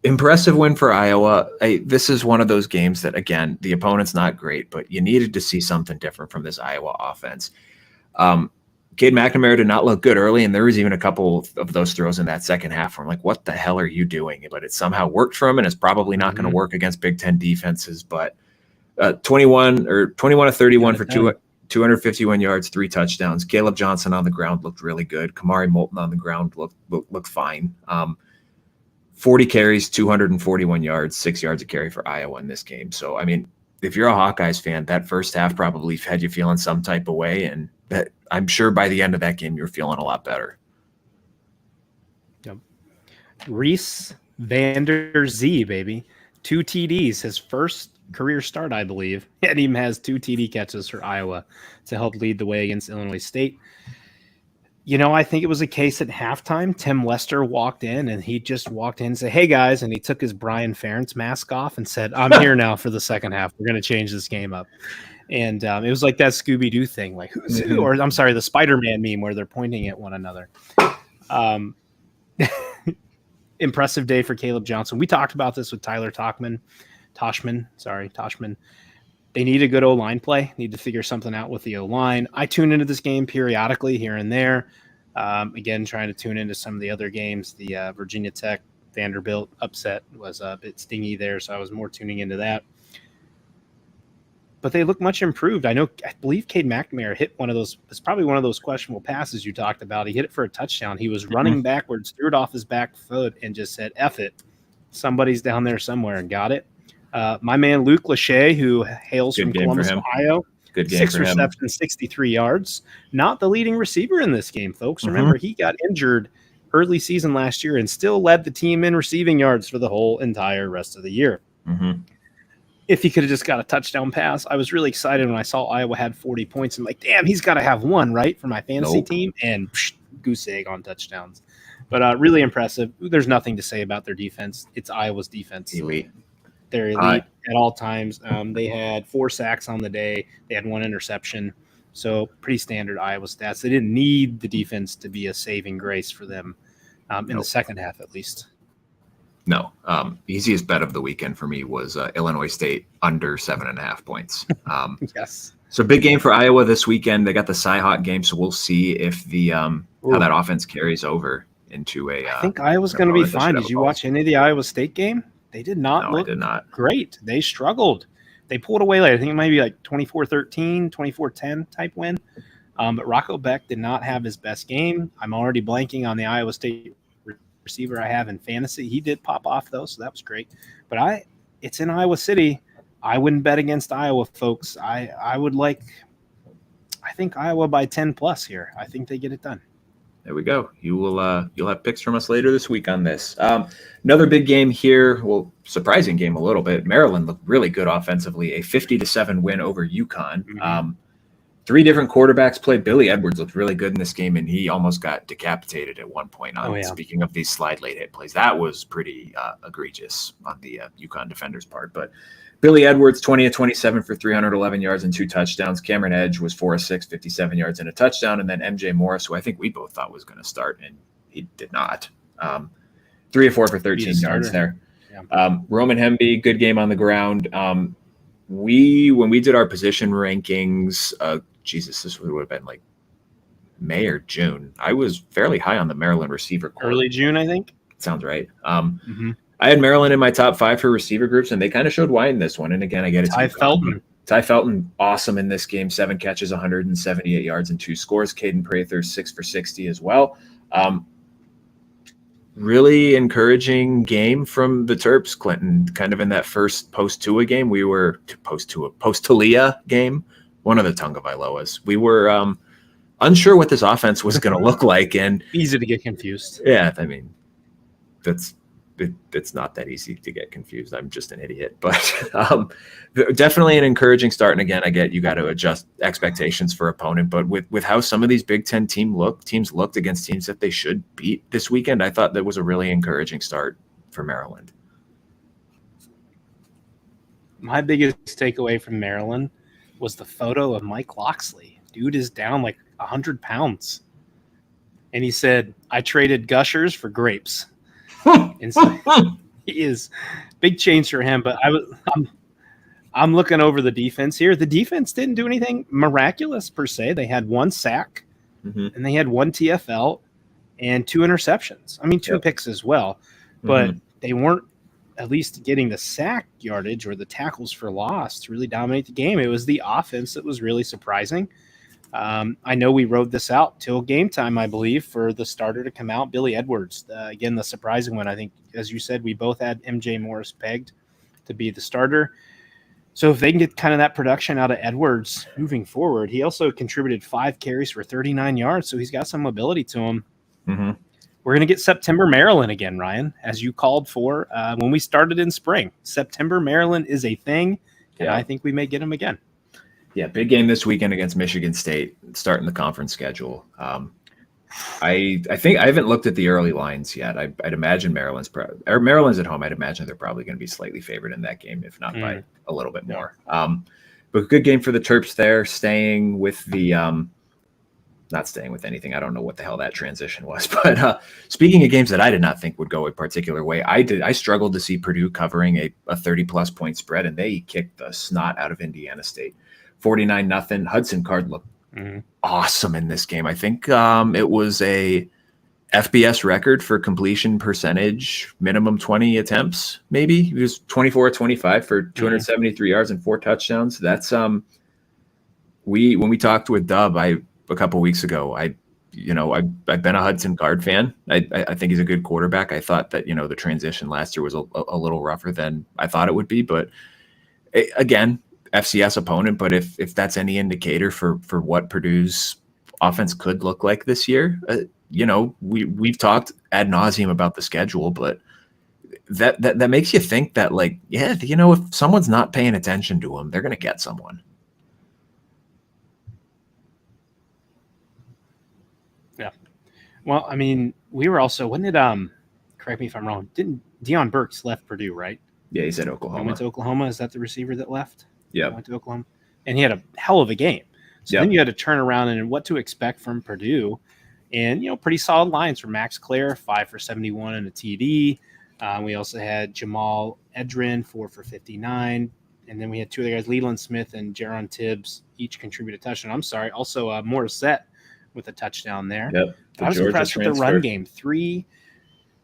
A: impressive win for Iowa. This is one of those games that, again, the opponent's not great, but you needed to see something different from this Iowa offense. Cade McNamara did not look good early, and there was even a couple of those throws in that second half where I'm like, what the hell are you doing? But it somehow worked for him, and it's probably not going to work against Big Ten defenses. But 21 of 31 for 251 yards, 3 touchdowns. Caleb Johnson on the ground looked really good. Kamari Moulton on the ground looked fine. 40 carries, 241 yards, 6 yards a carry for Iowa in this game. So, I mean, if you're a Hawkeyes fan, that first half probably had you feeling some type of way, and that I'm sure by the end of that game you're feeling a lot better.
B: Yep. Reese Vander Zee, baby. 2 TDs, his first career start, I believe. And he has 2 TD catches for Iowa to help lead the way against Illinois State. I think it was a case at halftime. Tim Lester walked in, and he just walked in and said, "Hey, guys," and he took his Brian Ferentz mask off and said, "I'm here now for the second half. We're going to change this game up." And it was like that Scooby-Doo thing, like who's who? Or I'm sorry, the Spider-Man meme where they're pointing at one another. Impressive day for Caleb Johnson. We talked about this with Tyler Toshman. They need a good O-line play. Need to figure something out with the O-line. I tune into this game periodically here and there. Again, trying to tune into some of the other games. The Virginia Tech Vanderbilt upset was a bit stingy there, so I was more tuning into that. But they look much improved. I believe Cade McNamara hit one of those. It's probably one of those questionable passes you talked about. He hit it for a touchdown. He was running backwards, threw it off his back foot, and just said, "F it. Somebody's down there somewhere," and got it. My man Luke Lachey, who hails from Columbus, Ohio.
A: Good game
B: 6
A: for him.
B: receptions, 63 yards. Not the leading receiver in this game, folks. Remember, he got injured early season last year and still led the team in receiving yards for the whole entire rest of the year. If he could have just got a touchdown pass, I was really excited when I saw Iowa had 40 points and like, damn, he's got to have one, right, for my fantasy team. And goose egg on touchdowns. But really impressive. There's nothing to say about their defense. It's Iowa's defense.
A: Elite.
B: They're elite at all times. They had 4 sacks on the day. They had 1 interception. So pretty standard Iowa stats. They didn't need the defense to be a saving grace for them in the second half, at least.
A: No. Easiest bet of the weekend for me was Illinois State under 7.5 points.
B: Yes.
A: So big game for Iowa this weekend. They got the Cy-Hawk game, so we'll see if the how that offense carries over into a.
B: I think Iowa's going to be fine. Did you watch any of the Iowa State game? They did not look great. They struggled. They pulled away late. I think it might be like 24-13, 24-10 type win. But Rocco Beck did not have his best game. I'm already blanking on the Iowa State receiver I have in fantasy. He did pop off, though, so that was great. But it's in Iowa City. I wouldn't bet against Iowa, folks. I think Iowa by 10 plus here. I think they get it done.
A: There we go. You'll have picks from us later this week on this. Another big game here. Well, surprising game a little bit. Maryland looked really good offensively. A 50-7 win over UConn.
B: Mm-hmm.
A: 3 different quarterbacks played. Billy Edwards looked really good in this game, and he almost got decapitated at one point. Speaking of these slide late hit plays, that was pretty egregious on the UConn defender's part. But Billy Edwards, 20-27 for 311 yards and 2 touchdowns. Cameron Edge was 4-6, 57 yards and a touchdown. And then MJ Morris, who I think we both thought was going to start, and he did not. 3-4 for 13 yards there. Yeah. Roman Hemby, good game on the ground. When we did our position rankings, this would have been like May or June. I was fairly high on the Maryland receiver corps.
B: Early June, I think.
A: Sounds right. I had Maryland in my top 5 for receiver groups, and they kind of showed why in this one. And again, I get it. Ty Felton, awesome in this game. 7 catches, 178 yards, and 2 scores. Caden Prather, 6 for 60 as well. Really encouraging game from the Terps, Clinton. Kind of in that first post-Tua game, we were post-Talia game, one of the Tagovailoas. We were unsure what this offense was going to look like, and
B: easy to get confused.
A: Yeah, I mean, it's not that easy to get confused. I'm just an idiot, but definitely an encouraging start. And again, I get you got to adjust expectations for opponent, but with how some of these Big Ten teams looked against teams that they should beat this weekend, I thought that was a really encouraging start for Maryland.
B: My biggest takeaway from Maryland was the photo of Mike Loxley. Dude is down like 100 pounds. And he said, I traded gushers for grapes. And so he is big change for him. But I'm looking over the defense here. The defense didn't do anything miraculous per se. They had 1 sack and they had 1 TFL and 2 interceptions. I mean, 2 picks as well. But they weren't at least getting the sack yardage or the tackles for loss to really dominate the game. It was the offense that was really surprising. I know we rode this out till game time, I believe, for the starter to come out, Billy Edwards. Again, the surprising one. I think, as you said, we both had MJ Morris pegged to be the starter. So if they can get kind of that production out of Edwards moving forward, he also contributed 5 carries for 39 yards, so he's got some mobility to him. We're going to get September Maryland again, Ryan, as you called for when we started in spring. September Maryland is a thing, and I think we may get him again.
A: Yeah, big game this weekend against Michigan State, starting the conference schedule. I think I haven't looked at the early lines yet. I'd imagine Maryland's at home. I'd imagine they're probably going to be slightly favored in that game, if not by a little bit more. But good game for the Terps there, staying with the not staying with anything. I don't know what the hell that transition was. But speaking of games that I did not think would go a particular way, I struggled to see Purdue covering a 30-plus point spread, and they kicked the snot out of Indiana State. 49-0. Hudson Card looked awesome in this game. I think it was a FBS record for completion percentage, minimum 20 attempts, maybe. He was 24-25 for 273 yards and 4 touchdowns. That's when we talked with Dub a couple weeks ago, I've been a Hudson Card fan. I think he's a good quarterback. I thought that, the transition last year was a little rougher than I thought it would be, but again, FCS opponent, but if that's any indicator for what Purdue's offense could look like this year, we've talked ad nauseum about the schedule, but that makes you think that, if someone's not paying attention to them, they're going to get someone.
B: Yeah. Well, I mean, we were also when did correct me if I'm wrong. Didn't Deion Burks left Purdue, right?
A: Yeah, he's at
B: And went
A: Oklahoma.
B: to Oklahoma. Is that the receiver that left?
A: Yep.
B: Went to Oklahoma, and he had a hell of a game. So then
A: Yep.
B: you had to turn around and what to expect from Purdue, and pretty solid lines from Max Clare, 5 for 71 and a TD. We also had Jamal Edrin, 4 for 59, and then we had two other guys, Leland Smith and Jaron Tibbs, each contributed a touchdown. I'm sorry, also Morissette with a touchdown there.
A: Yep.
B: I was
A: Georgia
B: impressed with the
A: transfer.
B: run game. 3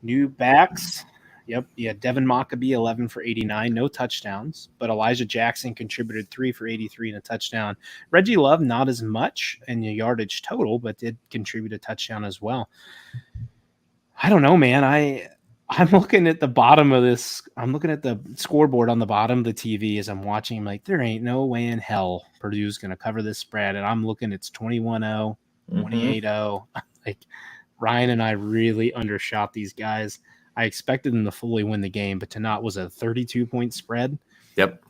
B: new backs. Yep. Yeah. Devin Mockabee, 11 for 89, no touchdowns, but Elijah Jackson contributed 3 for 83 and a touchdown. Reggie Love, not as much in the yardage total, but did contribute a touchdown as well. I don't know, man. I'm looking at the bottom of this. I'm looking at the scoreboard on the bottom of the TV as I'm watching. I'm like, there ain't no way in hell Purdue's going to cover this spread. And I'm looking, it's 21-0, 28-0. Like, Ryan and I really undershot these guys. I expected them to fully win the game, but to not was a 32-point spread.
A: Yep.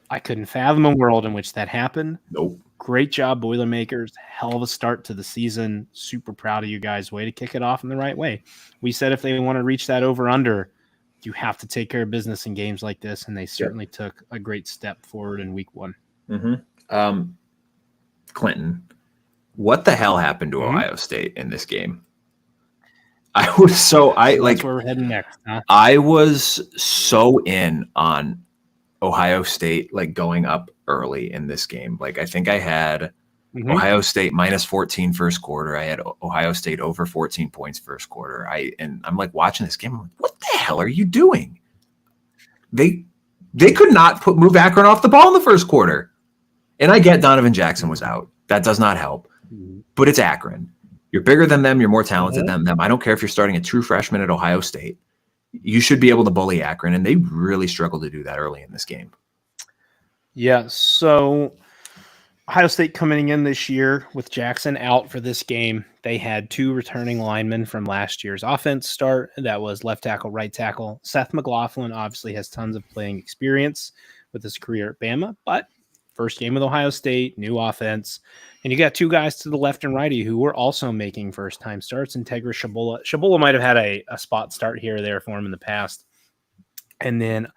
B: I couldn't fathom a world in which that happened.
A: Nope.
B: Great job, Boilermakers. Hell of a start to the season. Super proud of you guys. Way to kick it off in the right way. We said if they want to reach that over-under, you have to take care of business in games like this, and they certainly took a great step forward in week 1.
A: Clinton, what the hell happened to Ohio State in this game? That's
B: where we're heading next, huh?
A: I was so in on Ohio State going up early in this game. I think I had Ohio State minus 14 first quarter. I had Ohio State over 14 points first quarter. I'm watching this game. I'm like, what the hell are you doing? They could not move Akron off the ball in the first quarter. And I get Donovan Jackson was out. That does not help. But it's Akron. You're bigger than them. You're more talented than them. I don't care if you're starting a true freshman at Ohio State. You should be able to bully Akron, and they really struggled to do that early in this game.
B: Yeah, so Ohio State coming in this year with Jackson out for this game. They had 2 returning linemen from last year's offense start. That was left tackle, right tackle. Seth McLaughlin obviously has tons of playing experience with his career at Bama, but first game with Ohio State, new offense. And you got 2 guys to the left and right of you who were also making first-time starts. Integra Shabola. Shabola might have had a spot start here or there for him in the past. And then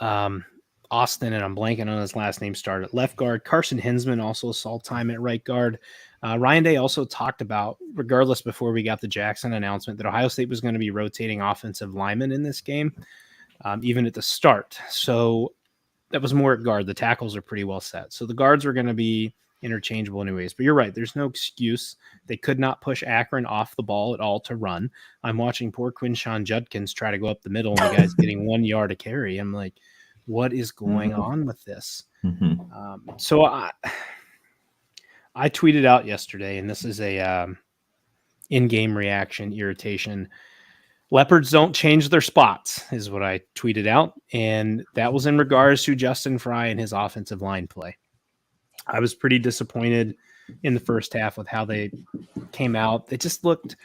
B: Austin, and I'm blanking on his last name, started at left guard. Carson Hinsman also saw time at right guard. Ryan Day also talked about, regardless before we got the Jackson announcement, that Ohio State was going to be rotating offensive linemen in this game, even at the start. So that was more at guard. The tackles are pretty well set. So the guards were going to be interchangeable anyways. But you're right. There's no excuse. They could not push Akron off the ball at all to run. I'm watching poor Quinshawn Judkins try to go up the middle, and the guy's getting 1 yard to carry. I'm like, what is going on with this? So I tweeted out yesterday, and this is a in-game reaction irritation. Leopards don't change their spots is what I tweeted out. And that was in regards to Justin Fry and his offensive line play. I was pretty disappointed in the first half with how they came out. They just looked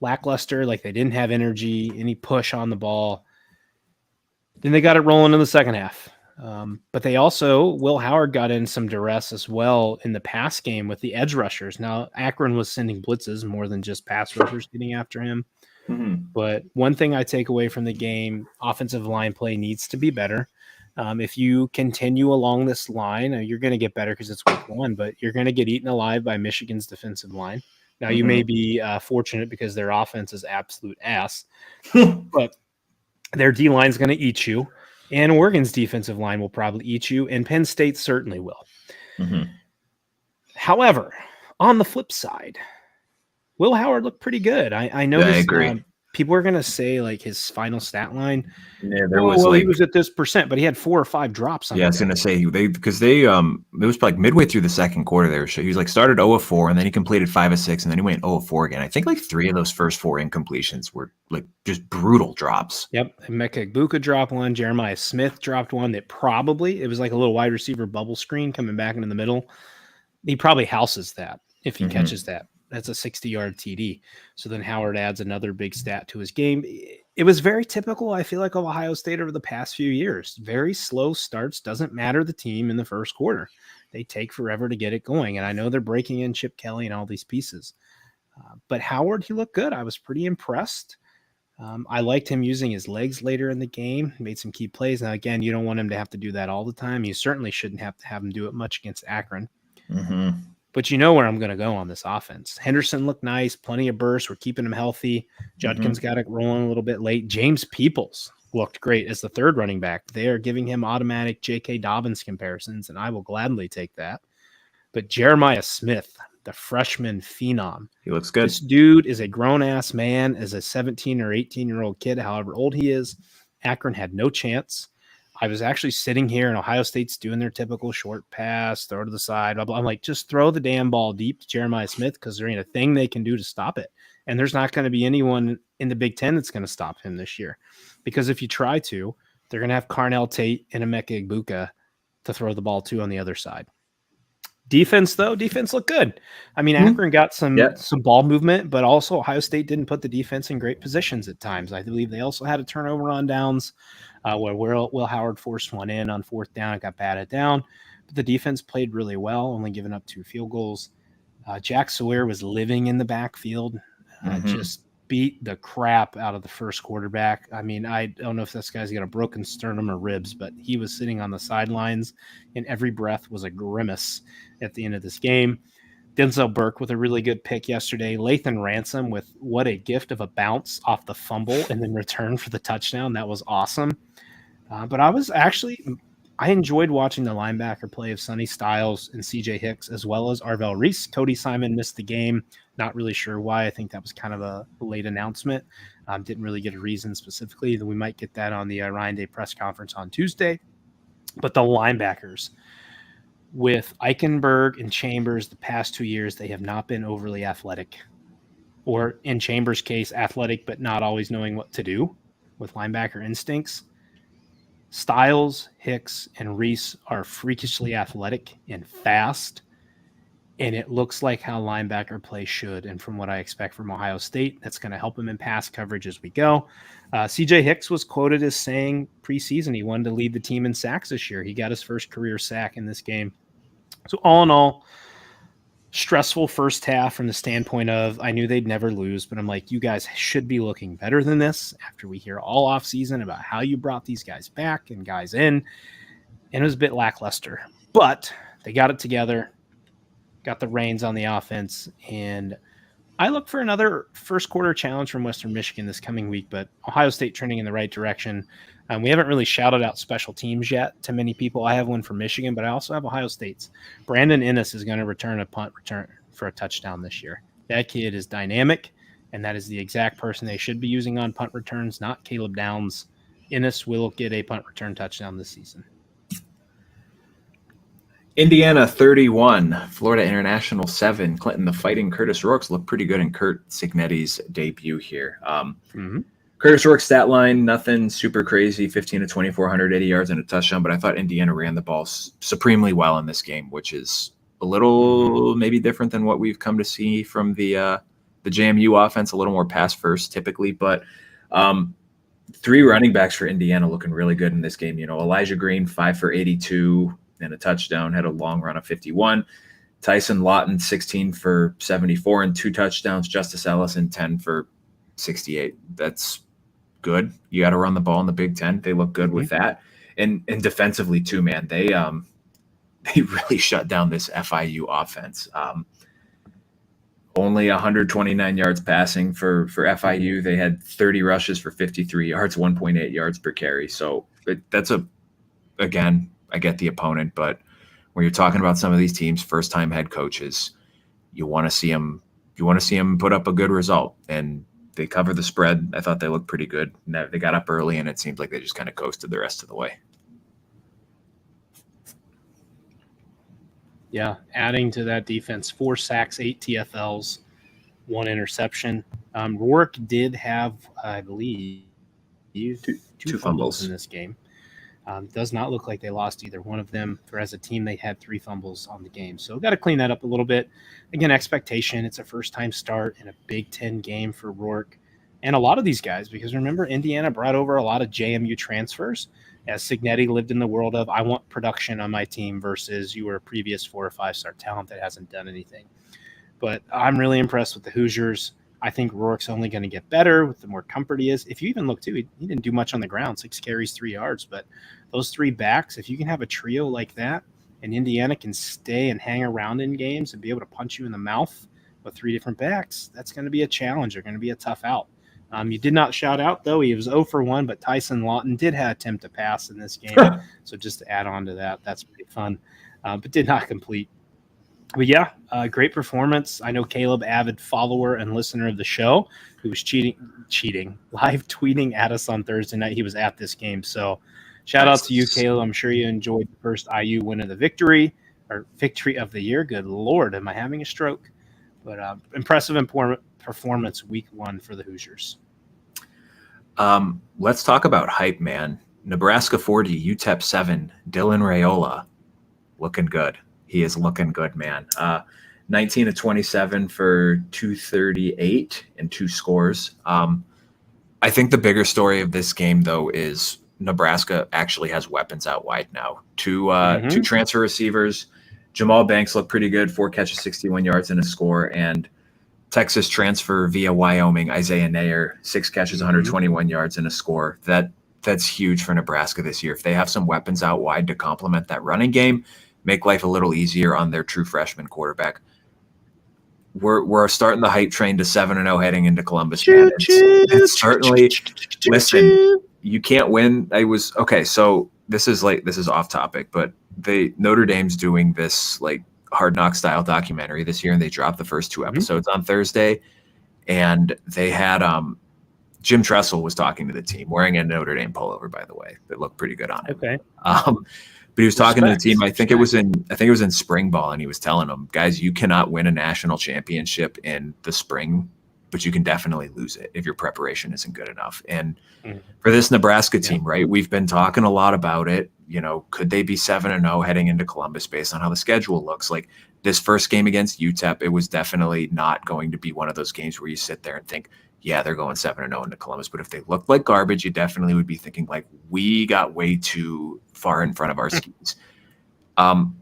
B: lackluster, like they didn't have energy, any push on the ball. Then they got it rolling in the second half. But they also, Will Howard got in some duress as well in the pass game with the edge rushers. Now, Akron was sending blitzes more than just pass rushers getting after him. But one thing I take away from the game, offensive line play needs to be better. If you continue along this line, you're going to get better because it's week 1, but you're going to get eaten alive by Michigan's defensive line. Now, you may be fortunate because their offense is absolute ass, but their D-line is going to eat you, and Oregon's defensive line will probably eat you, and Penn State certainly will. However, on the flip side, Will Howard looked pretty good. I noticed.
A: I agree.
B: People are going to say his final stat line.
A: Yeah, he was
B: at this percent, but he had 4 or 5 drops.
A: I was going to say it was midway through the second quarter there. So he was started 0 of 4, and then he completed 5 of 6, and then he went 0 of 4 again. I think 3 of those first 4 incompletions were just brutal drops.
B: Yep. Emeka Egbuka dropped one. Jeremiah Smith dropped one that it was like a little wide receiver bubble screen coming back into the middle. He probably houses that if he catches that. That's a 60-yard TD. So then Howard adds another big stat to his game. It was very typical, I feel like, of Ohio State over the past few years. Very slow starts. Doesn't matter the team in the first quarter. They take forever to get it going. And I know they're breaking in Chip Kelly and all these pieces. But Howard, he looked good. I was pretty impressed. I liked him using his legs later in the game, made some key plays. Now, again, you don't want him to have to do that all the time. You certainly shouldn't have to have him do it much against Akron.
A: Mm-hmm.
B: But you know where I'm going to go on this offense. Henderson looked nice, plenty of bursts. We're keeping him healthy. Judkins got it rolling a little bit late. James Peoples looked great as the third running back. They are giving him automatic J.K. Dobbins comparisons, and I will gladly take that. But Jeremiah Smith, the freshman phenom,
A: He looks good.
B: this dude is a grown-ass man, as a 17 or 18-year-old kid, however old he is. Akron had no chance. I was actually sitting here, and Ohio State's doing their typical short pass, throw to the side, blah, blah. I'm like, just throw the damn ball deep to Jeremiah Smith, because there ain't a thing they can do to stop it. And there's not going to be anyone in the Big Ten that's going to stop him this year. Because if you try to, they're going to have Carnell Tate and Emeka Egbuka to throw the ball to on the other side. Defense looked good. I mean, Akron got some ball movement, but also Ohio State didn't put the defense in great positions at times. I believe they also had a turnover on downs where Will Howard forced one in on fourth down. It got batted down, but the defense played really well, only giving up 2 field goals. Jack Sawyer was living in the backfield, just beat the crap out of the first quarterback. I mean, I don't know if this guy's got a broken sternum or ribs, but he was sitting on the sidelines, and every breath was a grimace at the end of this game. Denzel Burke with a really good pick yesterday. Lathan Ransom with what a gift of a bounce off the fumble and then return for the touchdown. That was awesome. But I enjoyed watching the linebacker play of Sonny Styles and CJ Hicks, as well as Arvell Reese. Cody Simon missed the game. Not really sure why. I think that was kind of a late announcement. Didn't really get a reason specifically. We might get that on the Ryan Day press conference on Tuesday. But the linebackers, with Eichenberg and Chambers, the past 2 years, they have not been overly athletic. Or in Chambers' case, athletic, but not always knowing what to do with linebacker instincts. Styles, Hicks, and Reese are freakishly athletic and fast, and it looks like how linebacker play should. And from what I expect from Ohio State, that's going to help him in pass coverage as we go. CJ Hicks was quoted as saying preseason he wanted to lead the team in sacks this year. He got his first career sack in this game. So all in all, stressful first half from the standpoint of I knew they'd never lose, but I'm like, you guys should be looking better than this after we hear all off season about how you brought these guys back and guys in. And it was a bit lackluster, but they got it together, got the reins on the offense, and I look for another first quarter challenge from Western Michigan this coming week, but Ohio State trending in the right direction. We haven't really shouted out special teams yet to many people. I have one for Michigan, but I also have Ohio State's. Brandon Innes is going to return a punt return for a touchdown this year. That kid is dynamic, and that is the exact person they should be using on punt returns, not Caleb Downs. Innes will get a punt return touchdown this season.
A: Indiana 31, Florida International 7. Clinton the Fighting Curtis Rourke's looked pretty good in Kurt Cignetti's debut here. Curtis Rourke's stat line, nothing super crazy, 15 to 2,400, 80 yards and a touchdown, but I thought Indiana ran the ball supremely well in this game, which is a little maybe different than what we've come to see from the JMU offense, a little more pass first typically, but 3 running backs for Indiana looking really good in this game. You know, Elijah Green, 5 for 82 and a touchdown, had a long run of 51. Tyson Lawton, 16 for 74 and 2 touchdowns. Justice Ellison, 10 for 68. That's good. You got to run the ball in the Big Ten. They look good with that. And defensively too, man, they really shut down this FIU offense. Only 129 yards passing for FIU. They had 30 rushes for 53 yards, 1.8 yards per carry. So again, I get the opponent, but when you're talking about some of these teams, first-time head coaches, you want to see them put up a good result, and they cover the spread. I thought they looked pretty good. They got up early, and it seems like they just kind of coasted the rest of the way.
B: Yeah, adding to that defense, 4 sacks, 8 TFLs, 1 interception. Rourke did have, I believe, two fumbles in this game. Does not look like they lost either one of them. For as a team, they had 3 fumbles on the game. So got to clean that up a little bit. Again, expectation, it's a first-time start in a Big Ten game for Rourke. And a lot of these guys, because remember, Indiana brought over a lot of JMU transfers, as Cignetti lived in the world of, I want production on my team versus you were a previous 4 or 5-star talent that hasn't done anything. But I'm really impressed with the Hoosiers. I think Rourke's only going to get better with the more comfort he is. If you even look, too, he didn't do much on the ground, 6 carries, 3 yards. But those 3 backs, if you can have a trio like that, and Indiana can stay and hang around in games and be able to punch you in the mouth with 3 different backs, that's going to be a challenge. They're going to be a tough out. You did not shout out, though. He was 0 for 1, but Tyson Lawton did have attempt to pass in this game. So just to add on to that, that's pretty fun, but did not complete. But yeah, great performance. I know Caleb, avid follower and listener of the show, who was live tweeting at us on Thursday night. He was at this game. So shout out to you, Caleb. I'm sure you enjoyed the first IU win of the victory of the year. Good Lord, am I having a stroke? But impressive performance week 1 for the Hoosiers.
A: Let's talk about hype, man. Nebraska 40, UTEP 7, Dylan Raiola looking good. He is looking good, man. 19 of 27 for 238 and 2 scores. I think the bigger story of this game, though, is Nebraska actually has weapons out wide now. Two transfer receivers. Jamal Banks looked pretty good, 4 catches, 61 yards and a score. And Texas transfer via Wyoming, Isaiah Nair, 6 catches, 121 yards and a score. That's huge for Nebraska this year. If they have some weapons out wide to complement that running game, make life a little easier on their true freshman quarterback. We're starting the hype train to 7-0 heading into Columbus. Man. It's certainly, listen, you can't win. So this is off topic, but Notre Dame's doing this like Hard Knock style documentary this year, and they dropped the first 2 episodes on Thursday. And they had Jim Tressel was talking to the team wearing a Notre Dame pullover, by the way. That looked pretty good on him.
B: Okay.
A: But he was talking to the team. I think it was in spring ball, and he was telling them, guys, you cannot win a national championship in the spring, but you can definitely lose it if your preparation isn't good enough. And for this Nebraska team, right, we've been talking a lot about it. You know, could they be 7-0 heading into Columbus based on how the schedule looks? Like this first game against UTEP, it was definitely not going to be one of those games where you sit there and think, yeah, they're going 7-0 into Columbus. But if they looked like garbage, you definitely would be thinking like, we got way too far in front of our skis.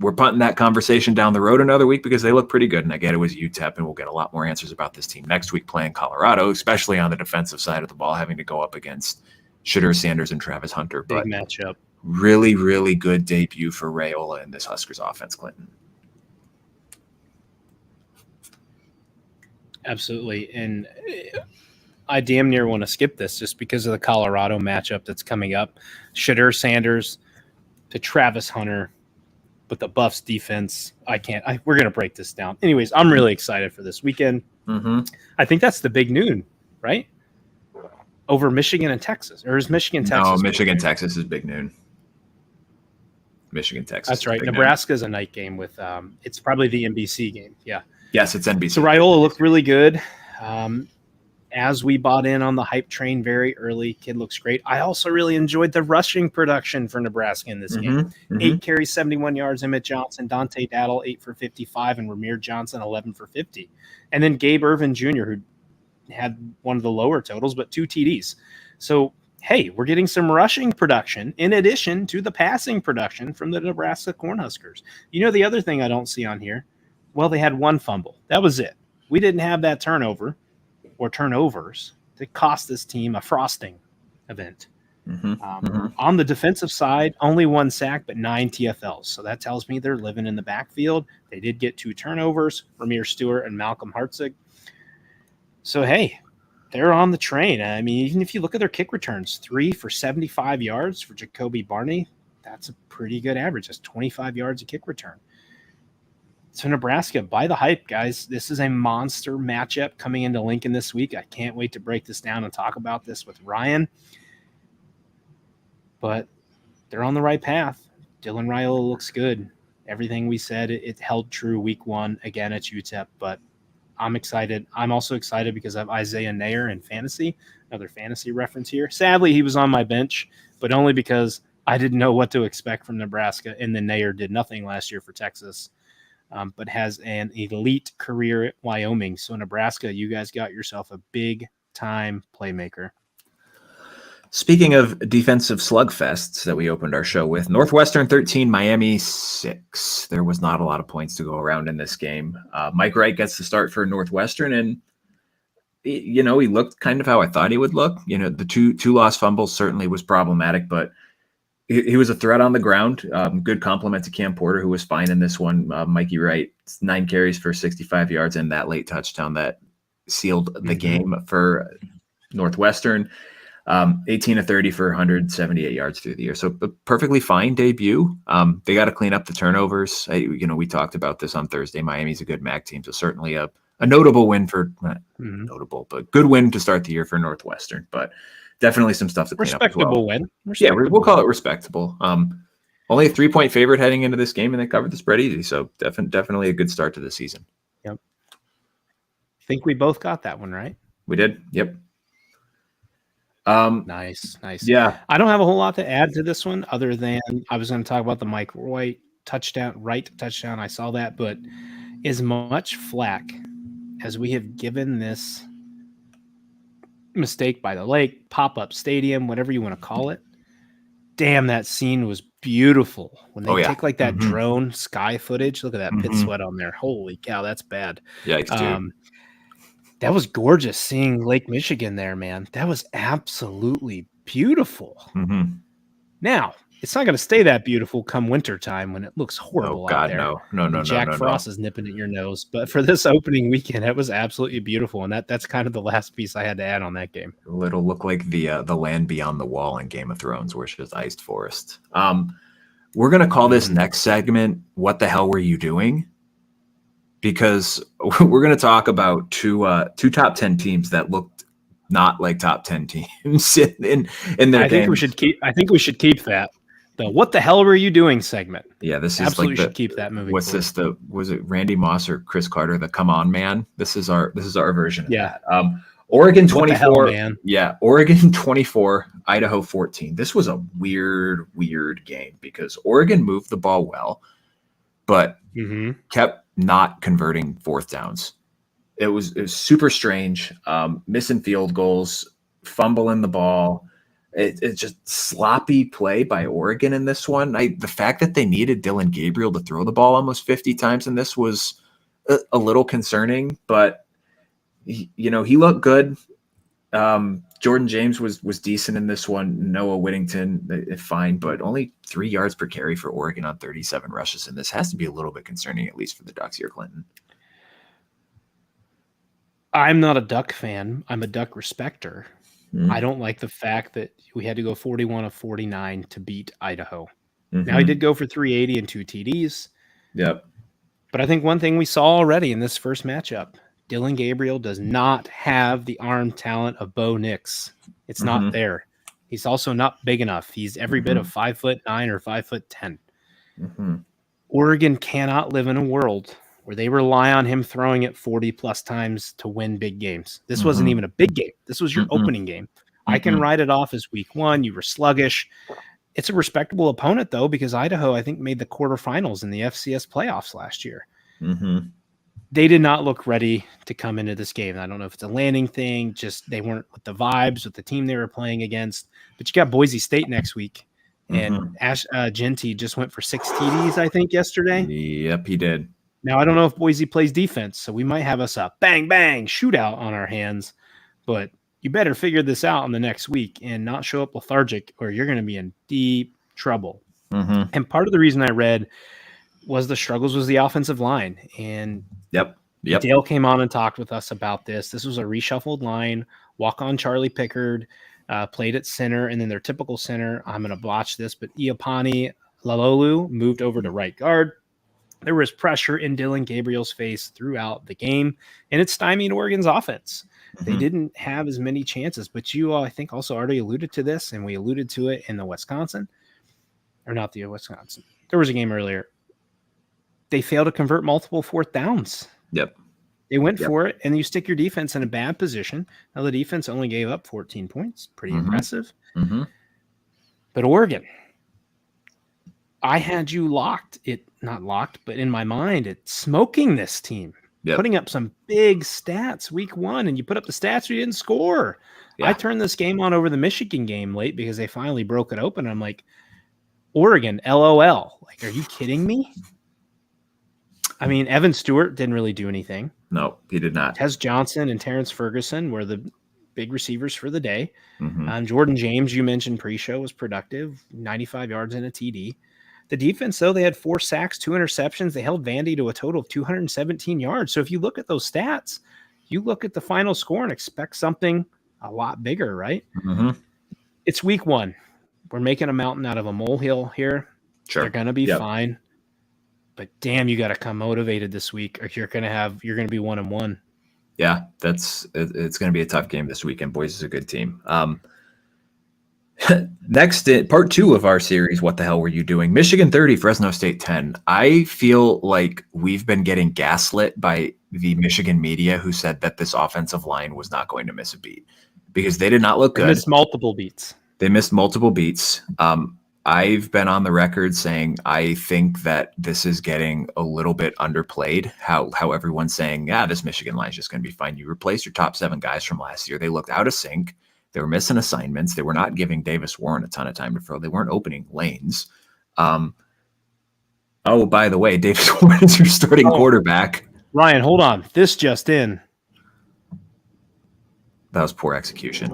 A: We're punting that conversation down the road another week because they look pretty good. And I get it was UTEP, and we'll get a lot more answers about this team next week playing Colorado, especially on the defensive side of the ball, having to go up against Shedeur Sanders and Travis Hunter.
B: Big matchup.
A: Really, really good debut for Raiola in this Huskers offense, Clinton.
B: Absolutely. And I damn near want to skip this just because of the Colorado matchup that's coming up. Shedeur Sanders to Travis Hunter, but the Buffs defense, we're going to break this down. Anyways, I'm really excited for this weekend. I think that's the big noon, right? Over Michigan and Texas. Or is Michigan, Texas?
A: No, Michigan, Texas is big noon. Michigan, Texas.
B: That's right. Nebraska is a night game with it's probably the NBC game. Yeah.
A: Yes, it's NBC.
B: So Raiola looked really good. As we bought in on the hype train very early, kid looks great. I also really enjoyed the rushing production for Nebraska in this game. 8 carries, 71 yards. Emmett Johnson, Dante Dattle, 8 for 55, and Ramir Johnson, 11 for 50. And then Gabe Irvin Jr., who had one of the lower totals, but 2 TDs. So, hey, we're getting some rushing production in addition to the passing production from the Nebraska Cornhuskers. You know the other thing I don't see on here? Well, they had 1 fumble. That was it. We didn't have that turnover or turnovers to cost this team a frosting event. On the defensive side, only 1 sack, but 9 TFLs. So that tells me they're living in the backfield. They did get 2 turnovers, Ramir Stewart and Malcolm Hartzig. So, hey, they're on the train. I mean, even if you look at their kick returns, 3 for 75 yards for Jacoby Barney, that's a pretty good average. That's 25 yards a kick return. So Nebraska, buy the hype, guys. This is a monster matchup coming into Lincoln this week. I can't wait to break this down and talk about this with Ryan. But they're on the right path. Dylan Raiola looks good. Everything we said, it held true week 1 again at UTEP. But I'm excited. I'm also excited because I have Isaiah Nair in fantasy. Another fantasy reference here. Sadly, he was on my bench, but only because I didn't know what to expect from Nebraska. And then Nair did nothing last year for Texas. But has an elite career at Wyoming. So Nebraska, you guys got yourself a big-time playmaker.
A: Speaking of defensive slugfests that we opened our show with, Northwestern 13, Miami 6. There was not a lot of points to go around in this game. Mike Wright gets the start for Northwestern, and he looked kind of how I thought he would look. The two lost fumbles certainly was problematic, but he was a threat on the ground. Good compliment to Cam Porter, who was fine in this one. Mikey Wright, 9 carries for 65 yards and that late touchdown that sealed the game for Northwestern. 18 of 30 for 178 yards through the year. So a perfectly fine debut. They got to clean up the turnovers. We talked about this on Thursday. Miami's a good MAC team, so certainly a notable win for notable, but good win to start the year for Northwestern. But definitely some stuff to clean up as well.
B: Respectable win.
A: We'll call it respectable. Only a 3-point favorite heading into this game, and they covered the spread easy. So definitely a good start to the season.
B: Yep. I think we both got that one right.
A: We did. Yep.
B: Nice.
A: Yeah.
B: I don't have a whole lot to add to this one other than I was going to talk about the Mike Wright touchdown. I saw that, but as much flack as we have given this mistake by the lake, pop-up stadium, whatever you want to call it, damn, that scene was beautiful. When they take like that drone sky footage, look at that pit sweat on there. Holy cow, that's bad.
A: Yikes, dude.
B: That was gorgeous seeing Lake Michigan there, man. That was absolutely beautiful. Now, it's not going to stay that beautiful come wintertime when it looks horrible out there.
A: No.
B: Jack Frost is nipping at your nose. But for this opening weekend, it was absolutely beautiful. And that's kind of the last piece I had to add on that game.
A: It'll look like the land beyond the wall in Game of Thrones, where it's just iced forest. We're going to call this next segment, What the Hell Were You Doing? Because we're going to talk about two top 10 teams that looked not like top 10 teams in their games.
B: I think we should keep that. The "What the hell were you doing" segment.
A: Yeah, this is
B: absolutely
A: like
B: should keep that moving.
A: What's forward. Was it Randy Moss or Chris Carter? The "Come on, man." This is our version of that. Oregon 24.
B: What the hell, man?
A: Yeah, Oregon 24, Idaho 14. This was a weird game because Oregon moved the ball well, but kept not converting fourth downs. It was super strange. Missing field goals, fumbling the ball. It's just sloppy play by Oregon in this one. The fact that they needed Dylan Gabriel to throw the ball almost 50 times in this was a little concerning, but he looked good. Jordan James was decent in this one. Noah Whittington, fine, but only 3 yards per carry for Oregon on 37 rushes. And this has to be a little bit concerning, at least for the Ducks here, Clinton.
B: I'm not a Duck fan. I'm a Duck respecter. I don't like the fact that we had to go 41 of 49 to beat Idaho. Now he did go for 380 and 2 TDs.
A: Yep.
B: But I think one thing we saw already in this first matchup, Dylan Gabriel does not have the arm talent of Bo Nix. It's not there. He's also not big enough. He's every bit of 5'9" or 5'10". Oregon cannot live in a world where they rely on him throwing it 40 plus times to win big games. This wasn't even a big game. This was your opening game. I can write it off as week one. You were sluggish. It's a respectable opponent, though, because Idaho, I think, made the quarterfinals in the FCS playoffs last year. They did not look ready to come into this game. I don't know if it's a landing thing, just they weren't with the vibes with the team they were playing against. But you got Boise State next week, and Ash Genty just went for 6 TDs, I think, yesterday.
A: Yep, he did.
B: Now, I don't know if Boise plays defense, so we might have us a bang shootout on our hands, but you better figure this out in the next week and not show up lethargic, or you're going to be in deep trouble. And part of the reason I read was the struggles was the offensive line. And
A: Yep.
B: Dale came on and talked with us about this. This was a reshuffled line. Walk-on Charlie Pickard played at center, and then their typical center, I'm going to botch this, but Iapani Lalolu moved over to right guard. There was pressure in Dylan Gabriel's face throughout the game, and it stymied Oregon's offense. They didn't have as many chances, but you, I think, also already alluded to this, and we alluded to it in the Wisconsin. Or not the Wisconsin. There was a game earlier. They failed to convert multiple fourth downs.
A: Yep.
B: They went for it, and you stick your defense in a bad position. Now, the defense only gave up 14 points. Pretty impressive. But Oregon, I had you locked, not locked, but in my mind, it's smoking this team.
A: Yep.
B: putting up some big stats week 1, and you put up the stats, you didn't score.
A: Yeah.
B: I turned this game on over the Michigan game late because they finally broke it open. I'm like, Oregon, LOL. Like, are you kidding me? I mean, Evan Stewart didn't really do anything.
A: No, he did not.
B: Tez Johnson and Terrence Ferguson were the big receivers for the day.
A: Mm-hmm.
B: Jordan James, you mentioned pre-show, was productive, 95 yards and a TD. The defense, though, they had 4 sacks, 2 interceptions. They held Vandy to a total of 217 yards. So if you look at those stats, you look at the final score and expect something a lot bigger, right?
A: Mm-hmm.
B: It's week 1. We're making a mountain out of a molehill here.
A: Sure.
B: They're going to be fine. But damn, you got to come motivated this week, or you're going to be 1-1.
A: Yeah, it's going to be a tough game this weekend. Boise is a good team. Next, part 2 of our series, What the Hell Were You Doing? Michigan 30, Fresno State 10. I feel like we've been getting gaslit by the Michigan media who said that this offensive line was not going to miss a beat because they did not look good.
B: They missed multiple beats.
A: They missed multiple beats. I've been on the record saying I think that this is getting a little bit underplayed. How everyone's saying, yeah, this Michigan line is just going to be fine. You replaced your top 7 guys from last year. They looked out of sync. They were missing assignments. They were not giving Davis Warren a ton of time to throw. They weren't opening lanes. Oh, by the way, Davis Warren is your starting quarterback.
B: Ryan, hold on. This just in.
A: That was poor execution.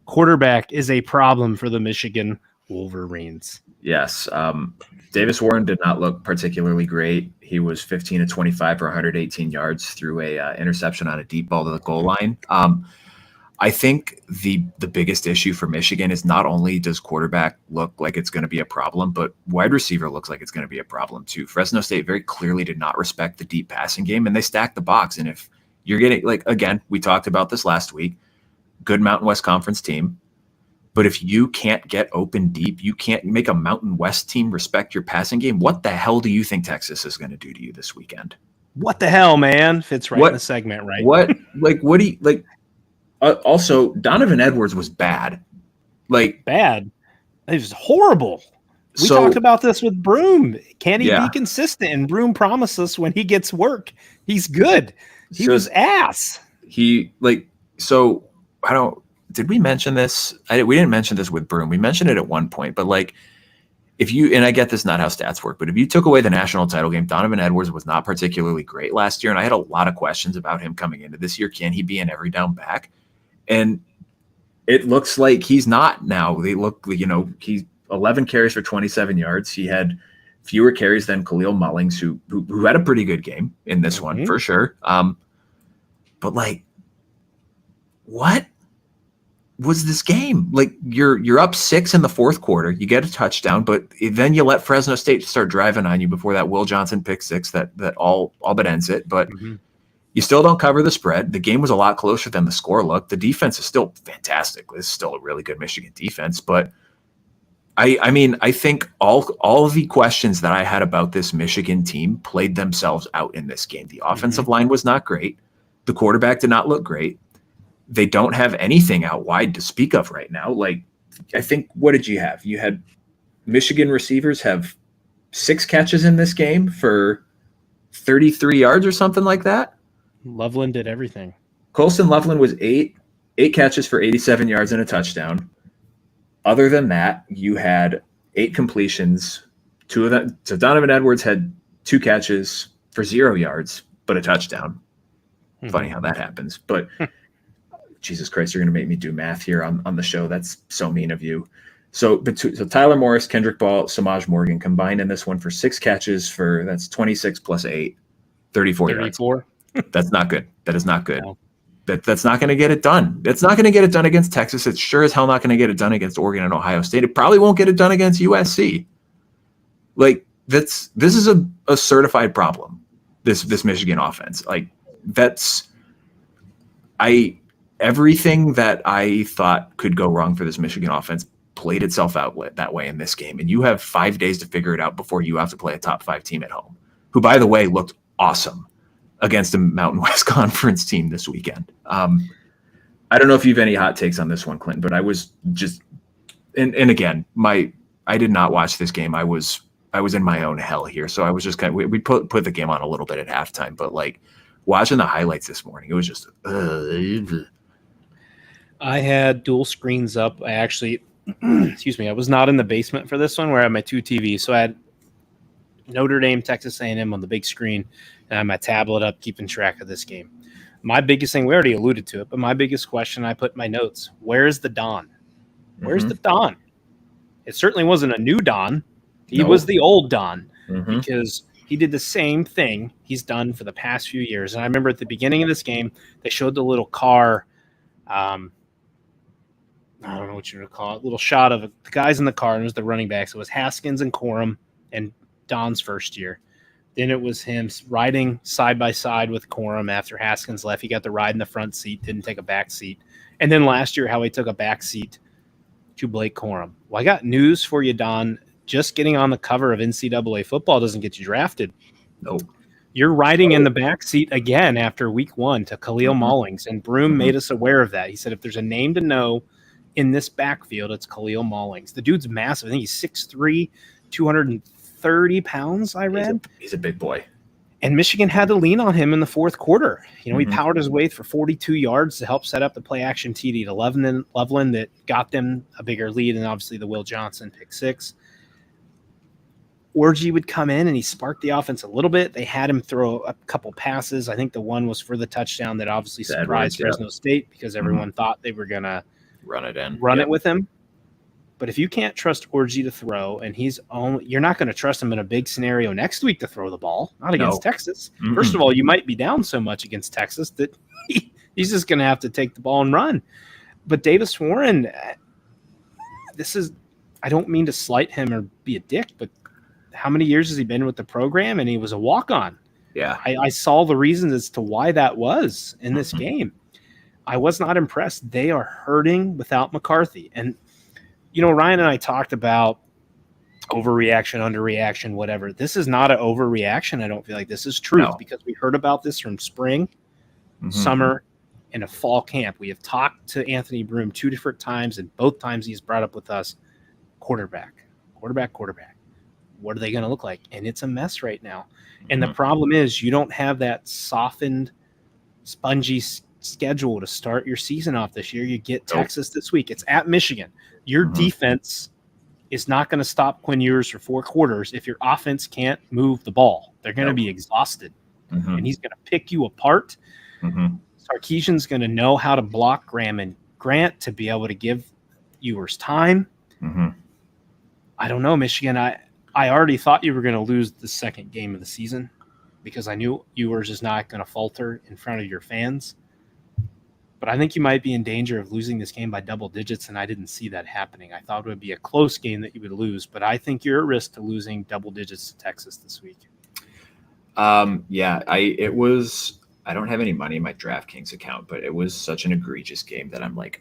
B: Quarterback is a problem for the Michigan Wolverines.
A: Yes. Davis Warren did not look particularly great. He was 15 of 25 for 118 yards through a interception on a deep ball to the goal line. I think the biggest issue for Michigan is not only does quarterback look like it's going to be a problem, but wide receiver looks like it's going to be a problem too. Fresno State very clearly did not respect the deep passing game, and they stacked the box. And if you're getting, like, again, we talked about this last week, good Mountain West Conference team. But if you can't get open deep, you can't make a Mountain West team respect your passing game. What the hell do you think Texas is going to do to you this weekend?
B: What the hell, man? Fits right in the segment, right?
A: What do you like? Also, Donovan Edwards was bad.
B: Bad. It was horrible. We talked about this with Broom. Can he be consistent? And Broom promised us when he gets work, he's good. He was ass.
A: Did we mention this? We didn't mention this with Broom. We mentioned it at one point, but if you, and I get this not how stats work, but if you took away the national title game, Donovan Edwards was not particularly great last year. And I had a lot of questions about him coming into this year. Can he be an every down back? And it looks like he's not now. They look, he's 11 carries for 27 yards. He had fewer carries than Khalil Mullings, who had a pretty good game in this one for sure. But what was this game? You're up 6 in the fourth quarter. You get a touchdown, but then you let Fresno State start driving on you before that Will Johnson pick 6 that all but ends it. But you still don't cover the spread. The game was a lot closer than the score looked. The defense is still fantastic. It's still a really good Michigan defense. But I think all of the questions that I had about this Michigan team played themselves out in this game. The offensive line was not great. The quarterback did not look great. They don't have anything out wide to speak of right now. I think, what did you have? You had Michigan receivers have 6 catches in this game for 33 yards or something like that.
B: Loveland did everything.
A: Colston Loveland was 8 catches for 87 yards and a touchdown. Other than that, you had 8 completions. 2 of them. So Donovan Edwards had 2 catches for 0 yards, but a touchdown. Funny how that happens, but Jesus Christ, you're going to make me do math here on the show. That's so mean of you. So Tyler Morris, Kendrick Ball, Samaj Morgan combined in this one for 6 catches that's 26 plus 8, 34 yards. That's not good. That is not good. No. That's not going to get it done. It's not going to get it done against Texas. It's sure as hell not going to get it done against Oregon and Ohio State. It probably won't get it done against USC. This is a certified problem. This Michigan offense. Everything that I thought could go wrong for this Michigan offense played itself out that way in this game. And you have 5 days to figure it out before you have to play a top 5 team at home, who, by the way, looked awesome against a Mountain West Conference team this weekend. I don't know if you have any hot takes on this one, Clinton, but I was just, and again, I did not watch this game. I was in my own hell here, so I was just kind of we put the game on a little bit at halftime, but like watching the highlights this morning, it was just.
B: I had dual screens up. I actually, excuse me, I was not in the basement for this one where I had my two TVs. So I had Notre Dame, Texas A&M on the big screen, and I had my tablet up keeping track of this game. My biggest thing, we already alluded to it, but my biggest question I put in my notes, where's the Don? Where's the Don? It certainly wasn't a new Don. He was the old Don because he did the same thing he's done for the past few years. And I remember at the beginning of this game, they showed the little car I don't know what you're going to call it, little shot of the guys in the car, and it was the running backs. It was Haskins and Corum and Don's first year. Then it was him riding side by side with Corum after Haskins left. He got the ride in the front seat, didn't take a back seat. And then last year, how he took a back seat to Blake Corum. Well, I got news for you, Don. Just getting on the cover of NCAA football doesn't get you drafted.
A: Nope.
B: You're riding in the back seat again after week 1 to Khalil Mullings, and Broom made us aware of that. He said if there's a name to know in this backfield, it's Khalil Mullings. The dude's massive. I think he's 6'3", 230 pounds, I read.
A: He's a big boy.
B: And Michigan had to lean on him in the fourth quarter. You know, he powered his way for 42 yards to help set up the play-action TD to Loveland that got them a bigger lead, and obviously the Will Johnson pick 6. Orji would come in, and he sparked the offense a little bit. They had him throw a couple passes. I think the one was for the touchdown that obviously surprised Fresno State because everyone thought they were going to run it with him. But if you can't trust Orji to throw, and you're not going to trust him in a big scenario next week to throw the ball, not against Texas. First of all, you might be down so much against Texas that he's just going to have to take the ball and run. But Davis Warren, I don't mean to slight him or be a dick, but how many years has he been with the program? And he was a walk-on.
A: Yeah.
B: I saw the reasons as to why that was in this game. I was not impressed. They are hurting without McCarthy. And, you know, Ryan and I talked about overreaction, underreaction, whatever. This is not an overreaction. I don't feel like this is truth because we heard about this from spring, summer, and a fall camp. We have talked to Anthony Broom 2 different times, and both times he's brought up with us quarterback. What are they going to look like? And it's a mess right now. And the problem is you don't have that softened, spongy schedule to start your season off this year. You get Texas this week. It's at Michigan. Your defense is not going to stop Quinn Ewers for 4 quarters if your offense can't move the ball. They're going to be exhausted. And he's going to pick you apart. Sarkisian's going to know how to block Graham and Grant to be able to give Ewers time. I don't know, Michigan. I already thought you were going to lose the second game of the season because I knew Ewers is not going to falter in front of your fans. But I think you might be in danger of losing this game by double digits, and I didn't see that happening. I thought it would be a close game that you would lose, but I think you're at risk to losing double digits to Texas this week.
A: I don't have any money in my DraftKings account, but it was such an egregious game that I'm like,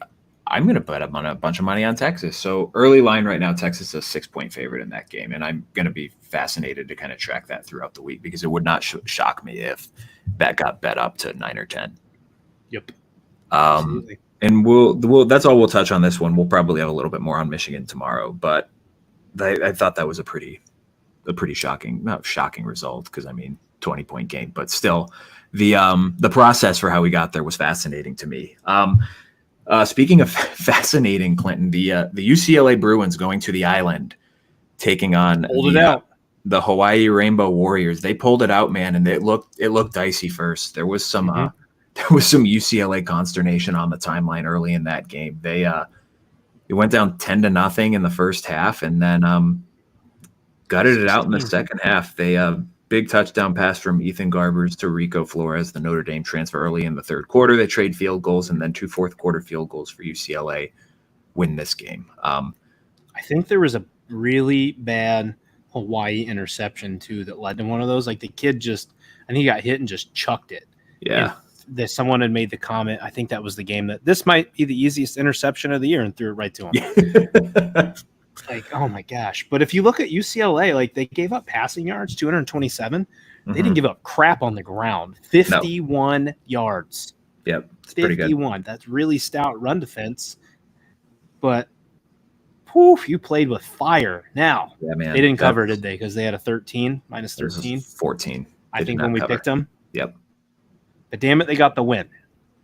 A: I'm going to bet up on a bunch of money on Texas. So early line right now, Texas is a 6-point favorite in that game. And I'm going to be fascinated to kind of track that throughout the week because it would not shock me if that got bet up to 9 or 10.
B: Yep.
A: Absolutely. And we'll that's all we'll touch on this one. We'll probably have a little bit more on Michigan tomorrow, but I thought that was a pretty not shocking result because 20-point game, but still the process for how we got there was fascinating to me. Speaking of fascinating, Clinton, the UCLA Bruins going to the island, taking on the Hawaii Rainbow Warriors. They pulled it out, man, and it looked dicey first. There was some UCLA consternation on the timeline early in that game. It went down 10-0 in the first half, and then gutted it out in the second half. They big touchdown pass from Ethan Garbers to Rico Flores, the Notre Dame transfer, early in the third quarter. They trade field goals, and then 2 fourth-quarter field goals for UCLA win this game.
B: I think there was a really bad Hawaii interception, too, that led to one of those. Like, the kid I think he got hit and just chucked it.
A: Yeah.
B: Someone had made the comment, I think that was the game, that this might be the easiest interception of the year, and threw it right to him.
A: Yeah.
B: Like, oh my gosh. But if you look at UCLA, like they gave up passing yards, 227. They didn't give up crap on the ground. 51 yards.
A: Yep. It's pretty good.
B: 51. That's really stout run defense. But Poof, you played with fire. Now,
A: Yeah, man.
B: they didn't cover, did they? Because they had a 13, minus
A: This
B: 13.
A: is 14.
B: I
A: They did
B: think
A: not
B: when we
A: cover.
B: picked them.
A: Yep.
B: But damn it, they got the win.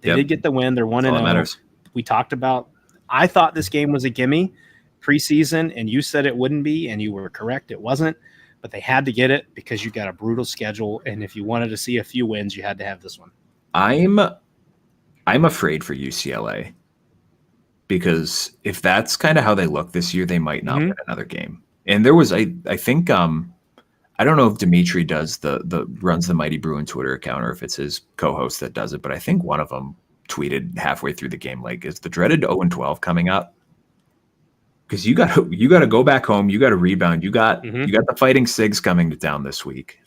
B: They
A: Yep.
B: did get the win. They're 1-0.
A: All that matters.
B: We talked about, I thought this game was a gimme preseason, and you said it wouldn't be, and you were correct. It wasn't. But they had to get it because you got a brutal schedule. And if you wanted to see a few wins, you had to have this one.
A: I'm afraid for UCLA because if that's kind of how they look this year, they might not win another game. And there was, I think, I don't know if Dimitri does runs the Mighty Bruin Twitter account or if it's his co-host that does it, but I think one of them tweeted halfway through the game, like, is the dreaded 0-12 coming up? Because you got to go back home, you got to rebound, you got the Fighting Sigs coming to town this week.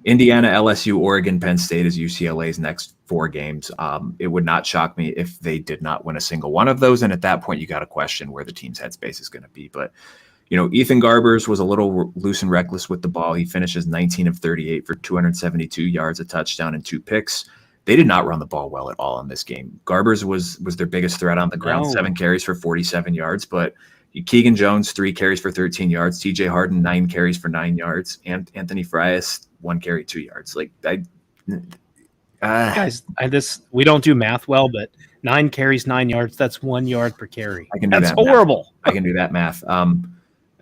A: Indiana, LSU, Oregon, Penn State is UCLA's next 4 games. It would not shock me if they did not win a single one of those, and at that point, you got to question where the team's headspace is going to be. But Ethan Garbers was a little loose and reckless with the ball. He finishes 19 of 38 for 272 yards, a touchdown, and 2 picks. They did not run the ball well at all in this game. Garbers was their biggest threat on the ground, 7 carries for 47 yards. But Keegan Jones, 3 carries for 13 yards. TJ Harden, 9 carries for 9 yards. And Anthony Frias, 1 carry, 2 yards.
B: Guys, we don't do math well, but 9 carries, 9 yards. That's 1 yard per carry.
A: I can do
B: that's
A: that
B: horrible.
A: Math. I can do that math.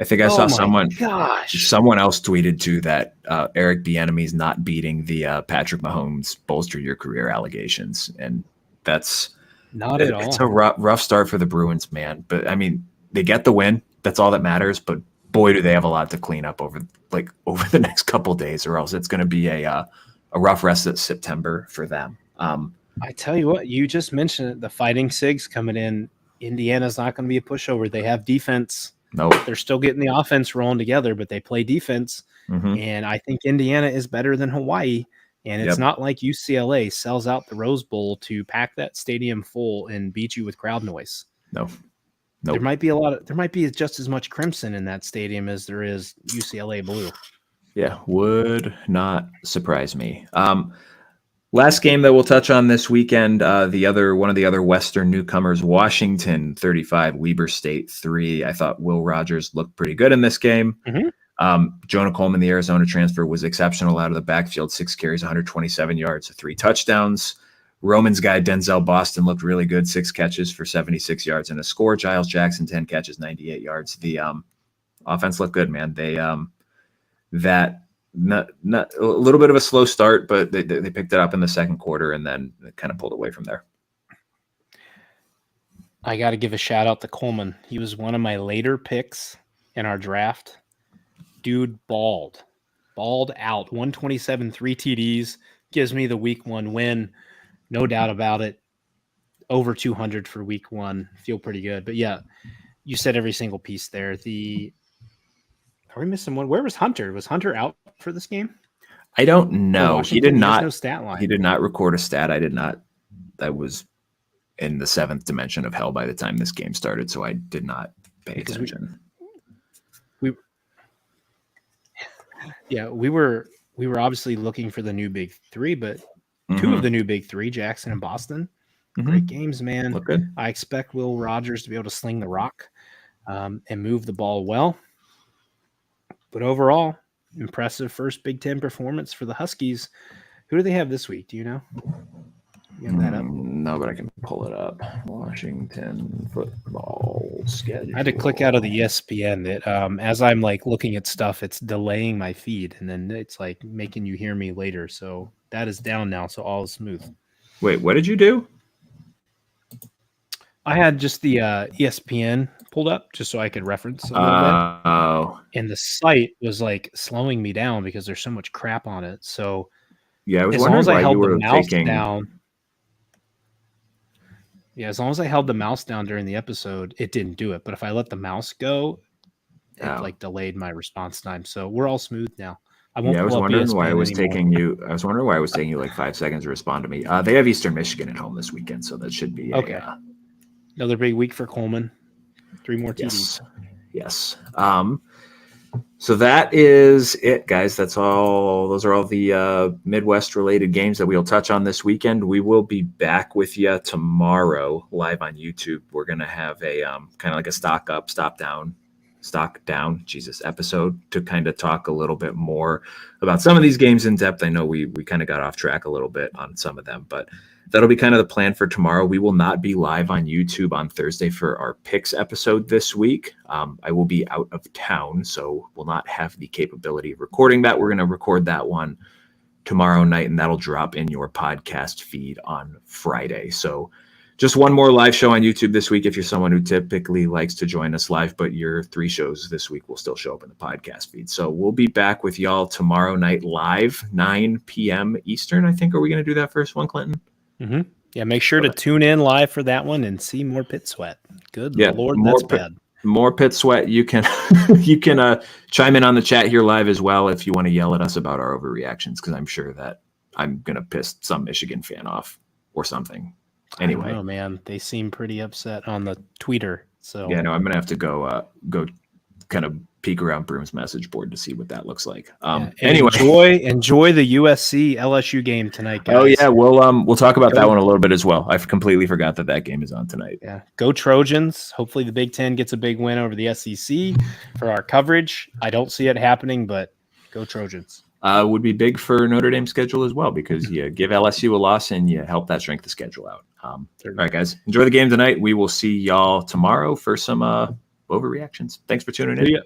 A: I think I saw someone else tweeted too that Eric Bieniemy's not beating the Patrick Mahomes bolster your career allegations, and that's
B: not at all.
A: It's a rough start for the Bruins, man. But I mean, they get the win. That's all that matters. But boy, do they have a lot to clean up over the next couple of days, or else it's going to be a rough rest of September for them.
B: I tell you what, you just mentioned it, the Fighting Sigs coming in. Indiana's not going to be a pushover. They have defense.
A: No,
B: they're still getting the offense rolling together, but they play defense. And I think Indiana is better than Hawaii. And it's not like UCLA sells out the Rose Bowl to pack that stadium full and beat you with crowd noise.
A: No.
B: There might be just as much crimson in that stadium as there is UCLA blue.
A: Yeah, would not surprise me. Last game that we'll touch on this weekend, one of the other Western newcomers, Washington 35, Weber State 3. I thought Will Rogers looked pretty good in this game. Jonah Coleman, the Arizona transfer, was exceptional out of the backfield, 6 carries, 127 yards, 3 touchdowns. Roman's guy, Denzel Boston, looked really good, 6 catches for 76 yards and a score. Giles Jackson, 10 catches, 98 yards. The offense looked good, man. They Not a little bit of a slow start, but they picked it up in the second quarter and then kind of pulled away from there.
B: I got to give a shout out to Coleman. He was one of my later picks in our draft. Dude balled out. 127, 3 TDs, gives me the week 1 win. No doubt about it. Over 200 for week 1. Feel pretty good. But yeah, you said every single piece there. Are we missing one? Where was Hunter? Was Hunter out for this game?
A: I don't know. He did not.
B: No stat line.
A: He did not record a stat. I did not. I was in the 7th dimension of hell by the time this game started, so I did not pay attention.
B: We were obviously looking for the new big 3, but 2 of the new big 3, Jackson and Boston, great games, man.
A: Look good.
B: I expect Will Rogers to be able to sling the rock and move the ball well. But overall, impressive first Big Ten performance for the Huskies. Who do they have this week? Do you know? You have that up?
A: No, but I can pull it up. Washington football schedule.
B: I had to click out of the ESPN. As I'm looking at stuff, it's delaying my feed, and then it's making you hear me later. So that is down now, so all is smooth.
A: Wait, what did you do?
B: I had just the ESPN pulled up just so I could reference a little bit.
A: Oh.
B: And the site was slowing me down because there's so much crap on it. So
A: yeah, I was
B: as long as I held the mouse
A: taking...
B: down. Yeah, as long as I held the mouse down during the episode, it didn't do it. But if I let the mouse go, it delayed my response time. So we're all smooth now. I
A: was wondering why it was taking you. I was wondering why it was taking you 5 seconds to respond to me. They have Eastern Michigan at home this weekend, so that should be
B: okay. Another big week for Coleman. 3 more TDs.
A: Yes. So that is it, guys. That's all. Those are all the Midwest related games that we'll touch on this weekend. We will be back with you tomorrow live on YouTube. We're going to have a kind of like a stock down episode to kind of talk a little bit more about some of these games in depth. I know we kind of got off track a little bit on some of them, but that'll be kind of the plan for tomorrow. We will not be live on YouTube on Thursday for our picks episode this week. I will be out of town, so we'll not have the capability of recording that. We're going to record that one tomorrow night, and that'll drop in your podcast feed on Friday. So just one more live show on YouTube this week if you're someone who typically likes to join us live, but your 3 shows this week will still show up in the podcast feed. So we'll be back with y'all tomorrow night live, 9 p.m. Eastern, I think. Are we going to do that first one, Clinton?
B: Mm-hmm. Yeah, make sure to tune in live for that one and see more pit sweat. Good Lord, that's bad.
A: More pit sweat. You can chime in on the chat here live as well if you want to yell at us about our overreactions, because I'm sure that I'm going to piss some Michigan fan off or something. Anyway,
B: oh man, they seem pretty upset on the tweeter. So
A: yeah, no, I'm gonna have to go kind of peek around Broom's message board to see what that looks like.
B: Anyway, enjoy the USC LSU game tonight, guys.
A: Oh yeah, we'll talk about that one a little bit as well. I've completely forgot that game is on tonight.
B: Yeah, go Trojans! Hopefully the Big Ten gets a big win over the SEC for our coverage. I don't see it happening, but go Trojans.
A: Would be big for Notre Dame's schedule as well, because you give LSU a loss and you help that strength of schedule out. All right, guys, enjoy the game tonight. We will see y'all tomorrow for some overreactions. Thanks for tuning in.